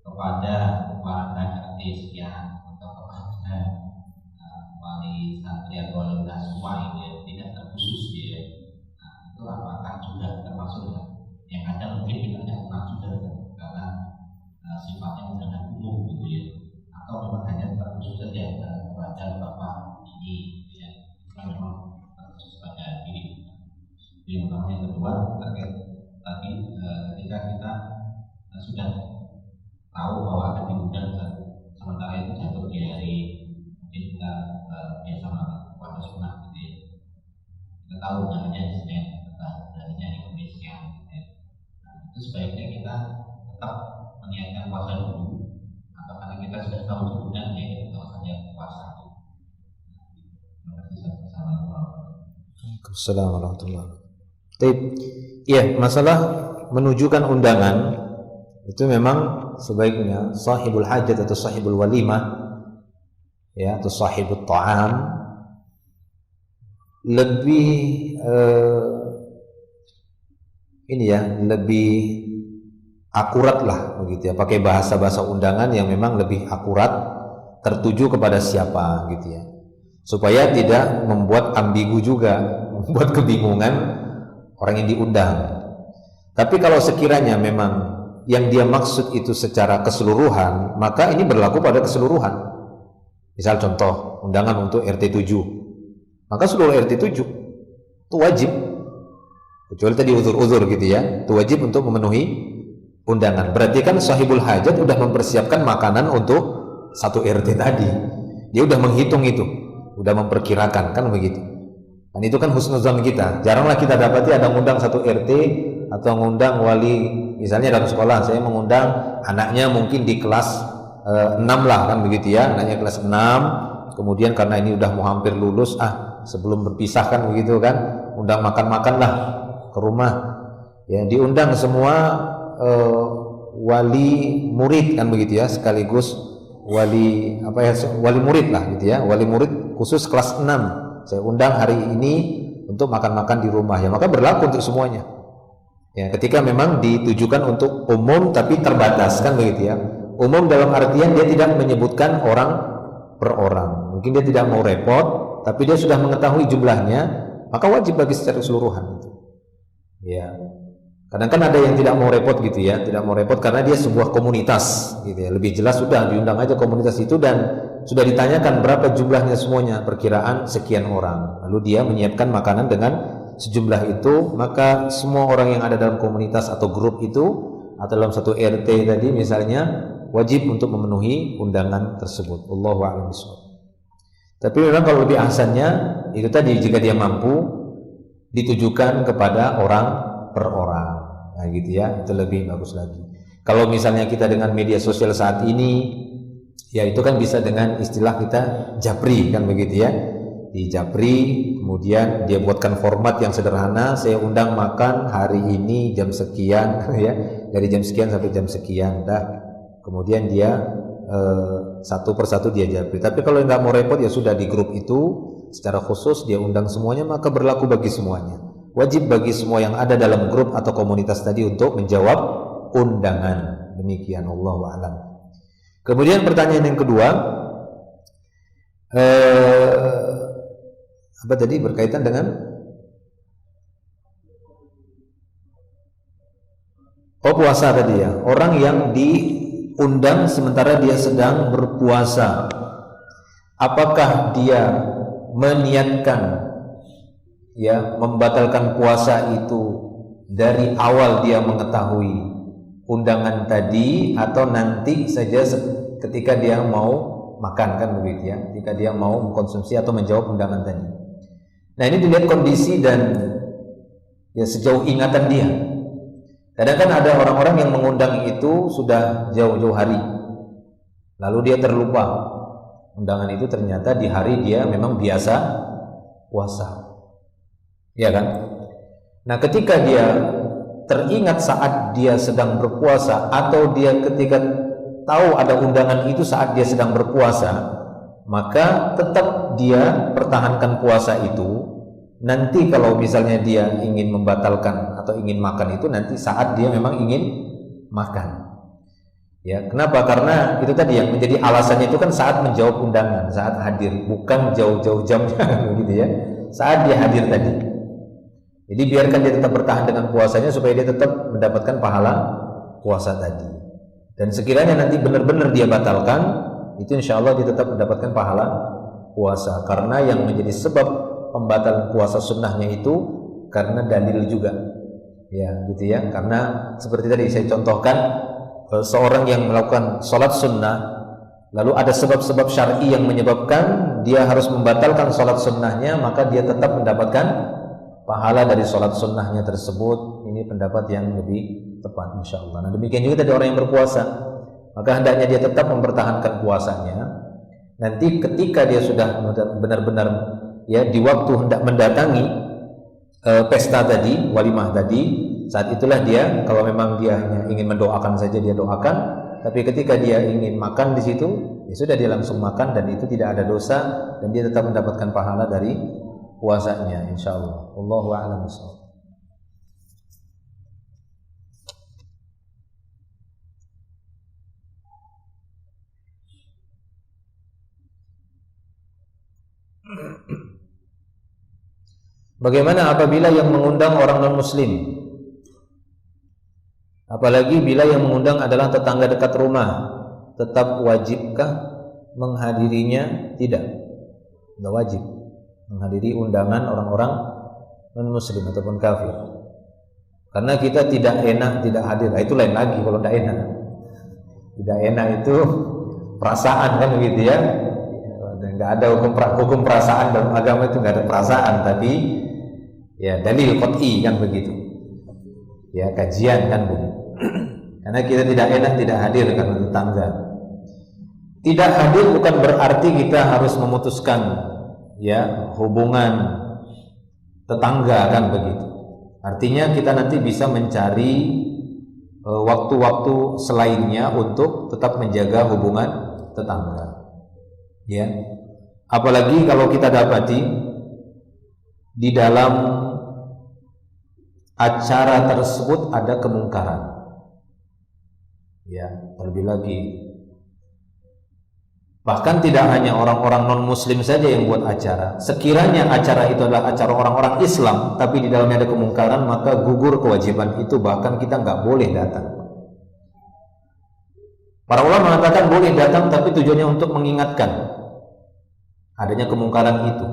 kepada keluarga artis ya, atau kepada wali santri atau wali taswa itu ya, tidak terkhusus ya. Nah, itu apakah juga termasuk ya? Yang ada mungkin kita tidak pernah juga karena sifatnya undangan umum gitu ya, atau memang hanya terkhusus saja kepada bapak ini gitu ya, itu memang terkhusus pada diri. Yang pertama. Yang kedua terkait tadi ketika kita sudah tahu bahwa akan diundang, sementara itu jatuh di hari mungkin kita biasa melakukan puasa sunnah gitu ya. Kita tahu undangannya di Senin, harinya di Kamis ya. Nah, itu sebaiknya kita tetap meniatkan puasa dulu, atau karena kita sudah tahu diundang ya kita tahu saja puasa. Terima kasih. Assalamualaikum warahmatullahi wabarakatuh. Iya, masalah menunjukkan undangan itu memang sebaiknya sahibul hajat atau sahibul walimah ya, atau sahibul ta'am lebih lebih akurat lah begitu ya, pakai bahasa-bahasa undangan yang memang lebih akurat, tertuju kepada siapa gitu ya, supaya tidak membuat ambigu juga, membuat kebingungan orang yang diundang. Tapi kalau sekiranya memang yang dia maksud itu secara keseluruhan, maka ini berlaku pada keseluruhan. Misal contoh, undangan untuk RT 7, maka seluruh RT 7 itu wajib Kecuali tadi uzur-uzur gitu ya, itu wajib untuk memenuhi undangan. Berarti kan sahibul hajat udah mempersiapkan makanan untuk satu RT tadi. Dia udah menghitung itu, udah memperkirakan, kan begitu. Dan itu kan husnuzan kita. Jaranglah kita dapati ada ngundang satu RT atau ngundang wali, misalnya dalam sekolah saya mengundang anaknya mungkin di kelas 6 lah, kan begitu ya, anaknya kelas 6. Kemudian karena ini udah mau hampir lulus, sebelum berpisah kan begitu kan, undang makan-makan lah ke rumah. Ya, diundang semua wali murid kan begitu ya, sekaligus wali wali murid lah gitu ya, wali murid khusus kelas 6. Saya undang hari ini untuk makan-makan di rumah, ya maka berlaku untuk semuanya. Ya, ketika memang ditujukan untuk umum tapi terbatas kan begitu ya. Umum dalam artian dia tidak menyebutkan orang per orang. Mungkin dia tidak mau repot, tapi dia sudah mengetahui jumlahnya, maka wajib bagi secara keseluruhan itu. Ya. Kadang kan ada yang tidak mau repot gitu ya, tidak mau repot karena dia sebuah komunitas gitu ya. Lebih jelas sudah diundang aja komunitas itu dan sudah ditanyakan berapa jumlahnya semuanya, perkiraan sekian orang. Lalu dia menyiapkan makanan dengan sejumlah itu, maka semua orang yang ada dalam komunitas atau grup itu atau dalam satu RT tadi misalnya wajib untuk memenuhi undangan tersebut. Allahu a'lam bishawab. Tapi memang kalau lebih ahsannya itu tadi, jika dia mampu ditujukan kepada orang per orang. Nah gitu ya, itu lebih bagus lagi. Kalau misalnya kita dengan media sosial saat ini, ya itu kan bisa dengan istilah kita japri kan begitu ya. Di japri, kemudian dia buatkan format yang sederhana, saya undang makan hari ini jam sekian ya, dari jam sekian sampai jam sekian dah. Kemudian dia satu persatu dia japri. Tapi kalau nggak mau repot ya sudah, di grup itu secara khusus dia undang semuanya, maka berlaku bagi semuanya. Wajib bagi semua yang ada dalam grup atau komunitas tadi untuk menjawab undangan. Demikian, Allahu a'lam. Kemudian pertanyaan yang kedua, apa tadi berkaitan dengan puasa tadi ya. Orang yang diundang sementara dia sedang berpuasa, apakah dia meniatkan ya membatalkan puasa itu dari awal dia mengetahui undangan tadi, atau nanti saja ketika dia mau makan kan begitu ya, ketika dia mau mengkonsumsi atau menjawab undangan tadi. Nah ini dilihat kondisi dan ya sejauh ingatan dia. Kadang kan ada orang-orang yang mengundang itu sudah jauh-jauh hari, lalu dia terlupa undangan itu ternyata di hari dia memang biasa puasa, ya kan? Nah ketika dia teringat saat dia sedang berpuasa, atau dia ketika tahu ada undangan itu saat dia sedang berpuasa, maka tetap dia pertahankan puasa itu. Nanti kalau misalnya dia ingin membatalkan atau ingin makan itu nanti saat dia memang ingin makan. Ya, kenapa? Karena itu tadi yang menjadi alasannya itu kan saat menjawab undangan, saat hadir, bukan jauh-jauh jamnya begitu ya. Saat dia hadir tadi. Jadi biarkan dia tetap bertahan dengan puasanya supaya dia tetap mendapatkan pahala puasa tadi. Dan sekiranya nanti benar-benar dia batalkan, itu insya Allah dia tetap mendapatkan pahala puasa. Karena yang menjadi sebab pembatalan puasa sunnahnya itu karena dalil juga, ya gitu ya. Karena seperti tadi saya contohkan, seorang yang melakukan sholat sunnah, lalu ada sebab-sebab syar'i yang menyebabkan dia harus membatalkan sholat sunnahnya, maka dia tetap mendapatkan pahala dari sholat sunnahnya tersebut. Ini pendapat yang lebih tepat insya Allah. Nah demikian juga tadi orang yang berpuasa, maka hendaknya dia tetap mempertahankan puasanya. Nanti ketika dia sudah benar-benar ya di waktu hendak mendatangi pesta tadi, walimah tadi, saat itulah dia, kalau memang dia hanya ingin mendoakan saja dia doakan, tapi ketika dia ingin makan di situ, ya sudah dia langsung makan dan itu tidak ada dosa dan dia tetap mendapatkan pahala dari puasanya insyaallah. Wallahu a'lam bishawab. Bagaimana apabila yang mengundang orang non-muslim? Apalagi bila yang mengundang adalah tetangga dekat rumah, tetap wajibkah menghadirinya? Tidak, tidak wajib menghadiri undangan orang-orang non-muslim ataupun kafir. Karena kita tidak enak tidak hadir. Nah, itu lain lagi kalau tidak enak. Tidak enak itu perasaan kan begitu ya. Nggak ada hukum perasaan dalam agama, itu nggak ada perasaan, tapi ya dalil qat'i kan begitu. Ya kajian kan begitu. Karena kita tidak enak tidak hadir karena tetangga. Tidak hadir bukan berarti kita harus memutuskan ya hubungan tetangga kan begitu. Artinya kita nanti bisa mencari waktu-waktu selainnya untuk tetap menjaga hubungan tetangga. Ya. Apalagi kalau kita dapati di dalam acara tersebut ada kemungkaran. Ya, terlebih lagi bahkan tidak hanya orang-orang non-muslim saja yang buat acara. Sekiranya acara itu adalah acara orang-orang Islam, tapi di dalamnya ada kemungkaran, maka gugur kewajiban itu, bahkan kita nggak boleh datang. Para ulama mengatakan boleh datang, tapi tujuannya untuk mengingatkan adanya kemungkaran itu.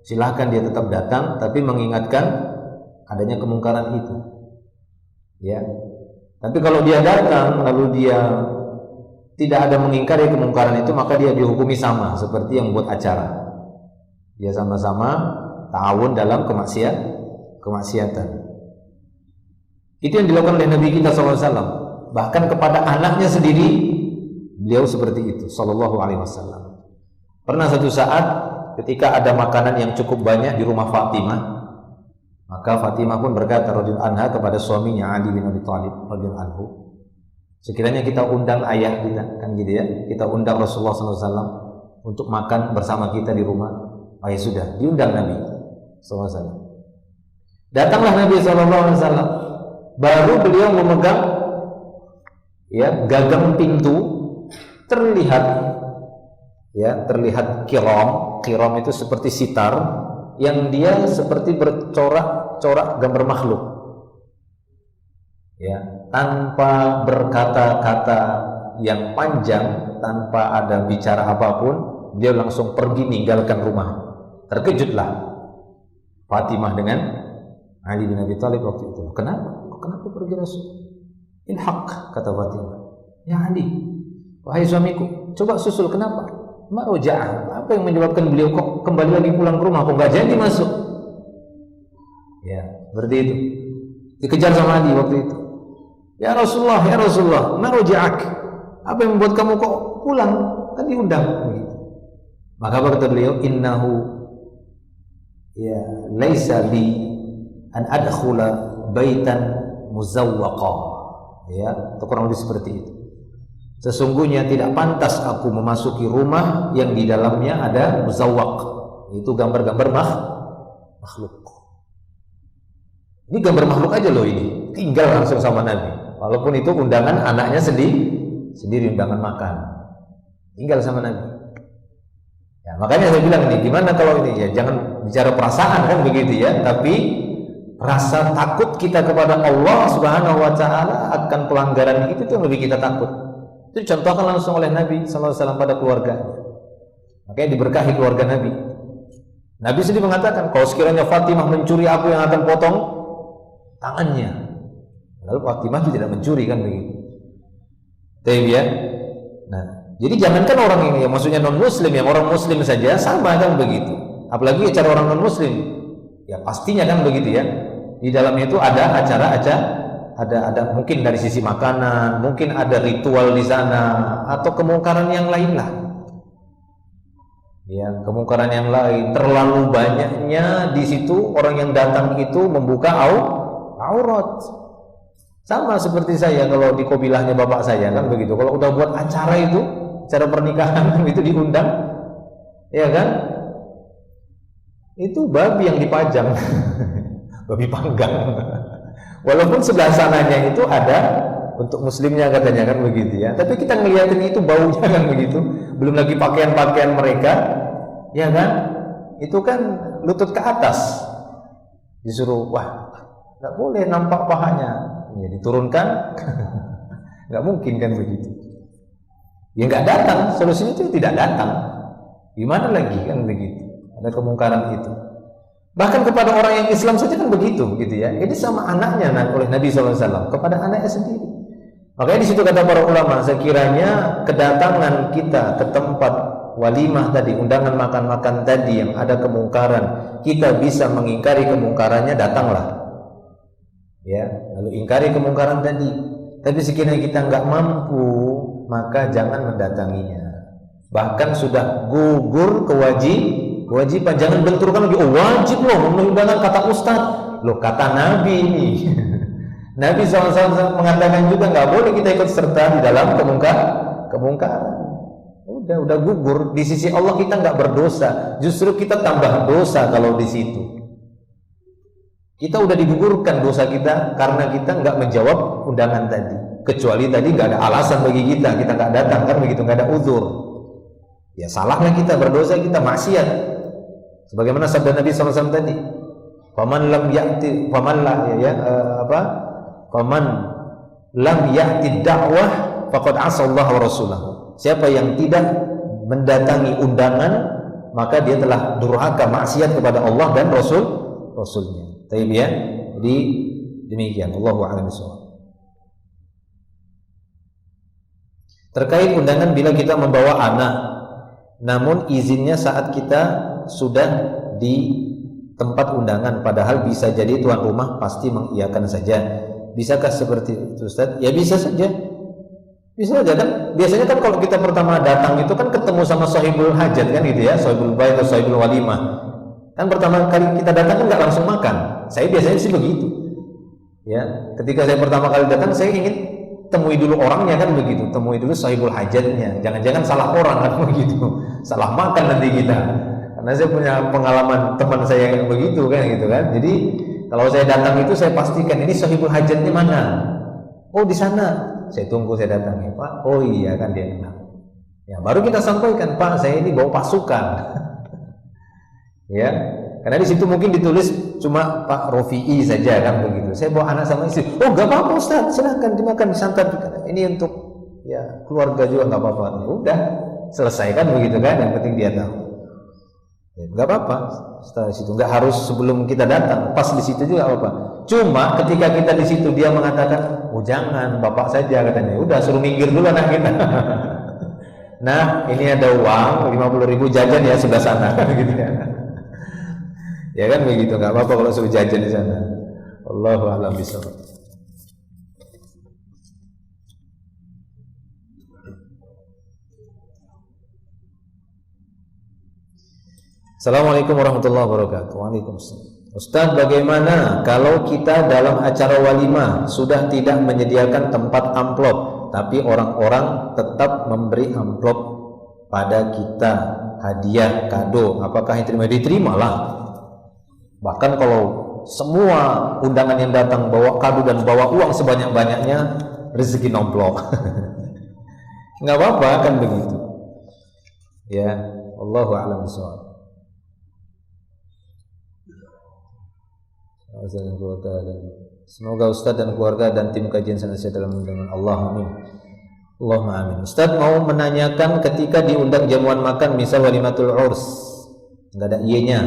Silahkan dia tetap datang, tapi mengingatkan adanya kemungkaran itu. Ya. Tapi kalau dia datang lalu dia tidak ada mengingkari kemungkaran itu, maka dia dihukumi sama seperti yang buat acara. Dia sama-sama ta'awun dalam kemaksiatan. Itu yang dilakukan oleh Nabi kita SAW. Bahkan kepada anaknya sendiri beliau seperti itu sallallahu alaihi wasallam. Pernah satu saat ketika ada makanan yang cukup banyak di rumah Fatimah, maka Fatimah pun berkata radhiyallahu anha kepada suaminya Ali bin Abi Thalib radhiyallahu anhu, sekiranya kita undang ayah kita, kan gitu ya, kita undang Rasulullah SAW untuk makan bersama kita di rumah. Oh ya sudah, diundang Nabi SAW. Datanglah Nabi SAW, baru beliau memegang ya gagang pintu, terlihat kiram itu seperti sitar yang dia seperti bercorak-corak gambar makhluk. Ya, tanpa berkata-kata yang panjang, tanpa ada bicara apapun, dia langsung pergi meninggalkan rumah. Terkejutlah Fatimah dengan Ali bin Abi Thalib waktu itu. Kenapa pergi Rasul? Ilhaq, kata Fatimah. Ya Ali, wahai suamiku, coba susul, kenapa? Maroja'ah, apa yang menyebabkan beliau kok kembali lagi pulang ke rumah, kok nggak jadi masuk? Ya, seperti itu. Dikejar sama Ali waktu itu. Ya Rasulullah, maroja'ak, apa yang membuat kamu kok pulang? Kan diundang. Begitu. Maka apa kata beliau? Innahu ya laisa li an adkhula baitan muzawwaqa. Ya, atau kurang lebih seperti itu. Sesungguhnya tidak pantas aku memasuki rumah yang di dalamnya ada muzawwaq, itu gambar-gambar makhluk. Ini gambar makhluk aja loh ini, tinggal langsung sama Nabi. Walaupun itu undangan anaknya sendiri undangan makan, tinggal sama Nabi. Ya, makanya saya bilang ini, gimana kalau ini ya jangan bicara perasaan kan begitu ya, tapi rasa takut kita kepada Allah Subhanahu wa taala akan pelanggaran itu yang lebih kita takut. Itu dicontohkan langsung oleh Nabi SAW pada keluarga. Makanya diberkahi keluarga Nabi. Nabi sendiri mengatakan, kalau sekiranya Fatimah mencuri, aku yang akan potong tangannya. Lalu Fatimah itu tidak mencuri kan begitu. Tapi ya. Nah, jadi jangankan orang ini, yang maksudnya non Muslim, yang orang Muslim saja sama kan begitu. Apalagi cara orang non Muslim, ya pastinya kan begitu ya. Di dalamnya itu ada acara-acara. Ada mungkin dari sisi makanan, mungkin ada ritual di sana, atau kemungkaran yang lain lah. Ya, kemungkaran yang lain. Terlalu banyaknya di situ orang yang datang itu membuka aurat. Sama seperti saya kalau di kobilahnya bapak saya kan begitu. Kalau udah buat acara itu, acara pernikahan itu diundang, ya kan? Itu babi yang dipajang, babi panggang. Walaupun sebelah sananya itu ada untuk muslimnya katanya kan begitu ya. Tapi kita ngeliatin itu baunya kan begitu. Belum lagi pakaian-pakaian mereka, ya kan? Itu kan lutut ke atas. Disuruh, wah, nggak boleh nampak pahanya. Ya diturunkan, nggak mungkin kan begitu. Ya nggak datang, solusinya itu tidak datang. Gimana lagi kan begitu? Ada kemungkaran itu. Bahkan kepada orang yang Islam saja kan begitu, gitu ya. Ini sama anaknya oleh Nabi SAW kepada anaknya sendiri. Makanya di situ kata para ulama, sekiranya kedatangan kita ke tempat walimah tadi, undangan makan-makan tadi yang ada kemungkaran, kita bisa mengingkari kemungkarannya, datanglah. Ya, lalu ingkari kemungkaran tadi. Tapi sekiranya kita nggak mampu, maka jangan mendatanginya. Bahkan sudah gugur kewajiban, jangan benturkan lagi. Oh, wajib loh memenuhi undangan kata Ustaz. Loh, kata Nabi ini. Nabi SAW mengatakan juga nggak boleh kita ikut serta di dalam kemungkaran. Udah gugur di sisi Allah, kita nggak berdosa, justru kita tambah dosa kalau di situ. Kita udah digugurkan dosa kita karena kita nggak menjawab undangan tadi. Kecuali tadi nggak ada alasan bagi kita nggak datang, kan begitu, nggak ada uzur. Ya salahnya kita, berdosa kita, maksiat. Sebagaimana sabda Nabi SAW tadi, faman lam ya'ti dakwah faqad asallahu wa rasulahu. Siapa yang tidak mendatangi undangan, maka dia telah durhaka, maksiat kepada Allah dan Rasulnya. Taib ya. Jadi demikian. Allahu a'lam bishawab. Terkait undangan bila kita membawa anak, namun izinnya saat kita sudah di tempat undangan, padahal bisa jadi tuan rumah pasti mengiyakan saja. Bisakah seperti itu, Ustaz? Ya bisa saja. Bisa saja kan. Biasanya kan kalau kita pertama datang itu kan ketemu sama sahibul hajat kan gitu ya, sahibul bait atau sahibul walimah. Kan pertama kali kita datang kan nggak langsung makan. Saya biasanya sih begitu. Ya, ketika saya pertama kali datang saya ingin temui dulu orangnya kan begitu, temui dulu sahibul hajatnya. Jangan-jangan salah orang kan begitu, salah makan nanti kita. Karena saya punya pengalaman teman saya yang begitu kan gitu kan. Jadi kalau saya datang itu saya pastikan ini sahibul hajatnya mana. Oh di sana. Saya tunggu, saya datang ya Pak. Oh iya kan dia kenal. Ya baru kita sampaikan, Pak saya ini bawa pasukan. Ya, karena di situ mungkin ditulis cuma Pak Rofi'i saja kan begitu. Saya bawa anak sama istri. Oh nggak apa-apa Ustaz, silakan dimakan, disantap. Ini untuk ya keluarga juga nggak apa-apa. Ya udah selesaikan begitu kan. Yang penting dia tahu. Ya, nggak apa-apa. Setelah situ nggak harus sebelum kita datang. Pas di situ juga apa-apa. Cuma ketika kita di situ dia mengatakan, oh jangan bapak saja katanya. Udah suruh minggir dulu anak kita. Nah ini ada uang 50.000 jajan ya sebelah sana gitu ya. Ya kan begitu, nggak apa-apa kalau suruh jajan di sana. Allahu a'lam bishawab. Assalamualaikum warahmatullahi wabarakatuh. Waalaikumsalam. Ustaz, bagaimana kalau kita dalam acara walimah sudah tidak menyediakan tempat amplop, tapi orang-orang tetap memberi amplop pada kita, hadiah, kado, apakah yang diterima lah. Bahkan kalau semua undangan yang datang bawa kado dan bawa uang sebanyak-banyaknya, rezeki nomplok. Nggak apa-apa kan begitu. Ya, Allahu a'lam bishawab. Semoga Ustaz dan keluarga dan tim kajian senantiasa dalam lindungan Allah, amin. Allahumma amin. Ustaz mau menanyakan, ketika diundang jamuan makan misal walimatul urs, nggak ada iye-nya,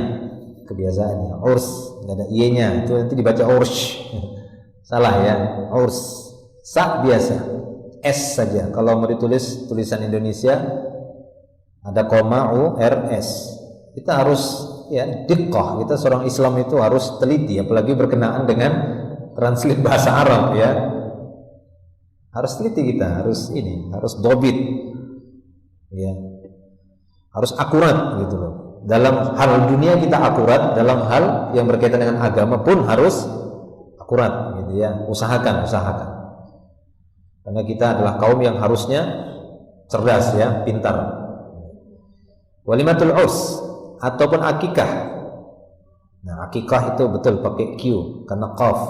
kebiasaannya urs nggak ada iye-nya, itu nanti dibaca urs. Salah ya, urs sa biasa, s saja. Kalau mau ditulis tulisan Indonesia ada koma u r s. Kita harus ya diqqah, kita seorang Islam itu harus teliti, apalagi berkenaan dengan translate bahasa Arab ya. Harus teliti kita, harus dobit ya. Harus akurat gitu loh. Dalam hal dunia kita akurat, dalam hal yang berkaitan dengan agama pun harus akurat gitu ya. Usahakan. Karena kita adalah kaum yang harusnya cerdas ya, pintar. Walimatul urs ataupun akikah. Nah, akikah itu betul pakai Q karena qaf.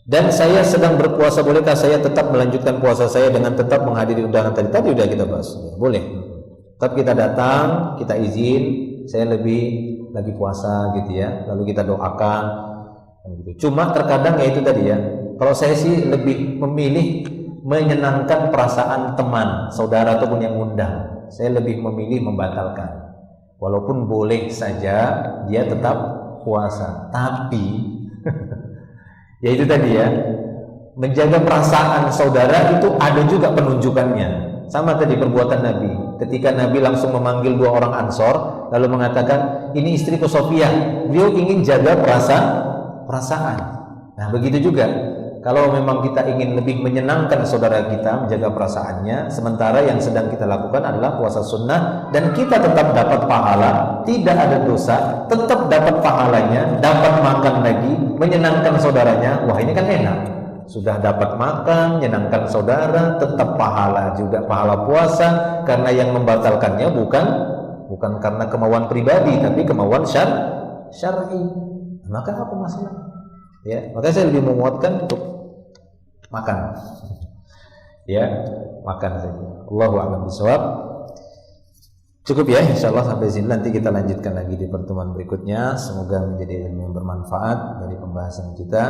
Dan saya sedang berpuasa, bolehkah saya tetap melanjutkan puasa saya dengan tetap menghadiri undangan tadi? Tadi udah kita bahas. Ya, boleh. Tetap kita datang, kita izin, saya lagi puasa gitu ya. Lalu kita doakan gitu. Cuma terkadang ya itu tadi ya. Kalau saya sih lebih memilih menyenangkan perasaan teman, saudara ataupun yang undang. Saya lebih memilih membatalkan. Walaupun boleh saja dia tetap puasa. Tapi ya itu tadi ya, menjaga perasaan saudara itu ada juga penunjukannya. Sama tadi perbuatan Nabi. Ketika Nabi langsung memanggil 2 orang Ansor, lalu mengatakan, ini istriku Sofia. Beliau ingin jaga perasaan. Nah begitu juga, kalau memang kita ingin lebih menyenangkan saudara kita, menjaga perasaannya, sementara yang sedang kita lakukan adalah puasa sunnah, dan kita tetap dapat pahala, tidak ada dosa, tetap dapat pahalanya, dapat makan lagi, menyenangkan saudaranya. Wah, ini kan enak. Sudah dapat makan, menyenangkan saudara, tetap pahala juga, pahala puasa, karena yang membatalkannya bukan karena kemauan pribadi, tapi kemauan syar'i. Maka apa masalah? Ya, makanya saya lebih memuatkan untuk makan. Ya, makan saja. Allahu a'lam bishawab. Cukup ya, insyaallah sampai sini, nanti kita lanjutkan lagi di pertemuan berikutnya. Semoga menjadi ilmu yang bermanfaat dari pembahasan kita.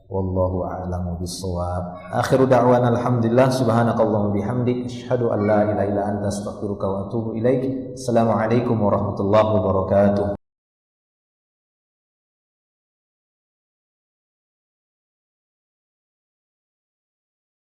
Wallahu a'lamu bishawab. Akhiru da'wana alhamdulillah, subhanakallahumma bihamdik, asyhadu an la ilaha illa anta, astaghfiruka wa atubu ilaik. Assalamualaikum warahmatullahi wabarakatuh.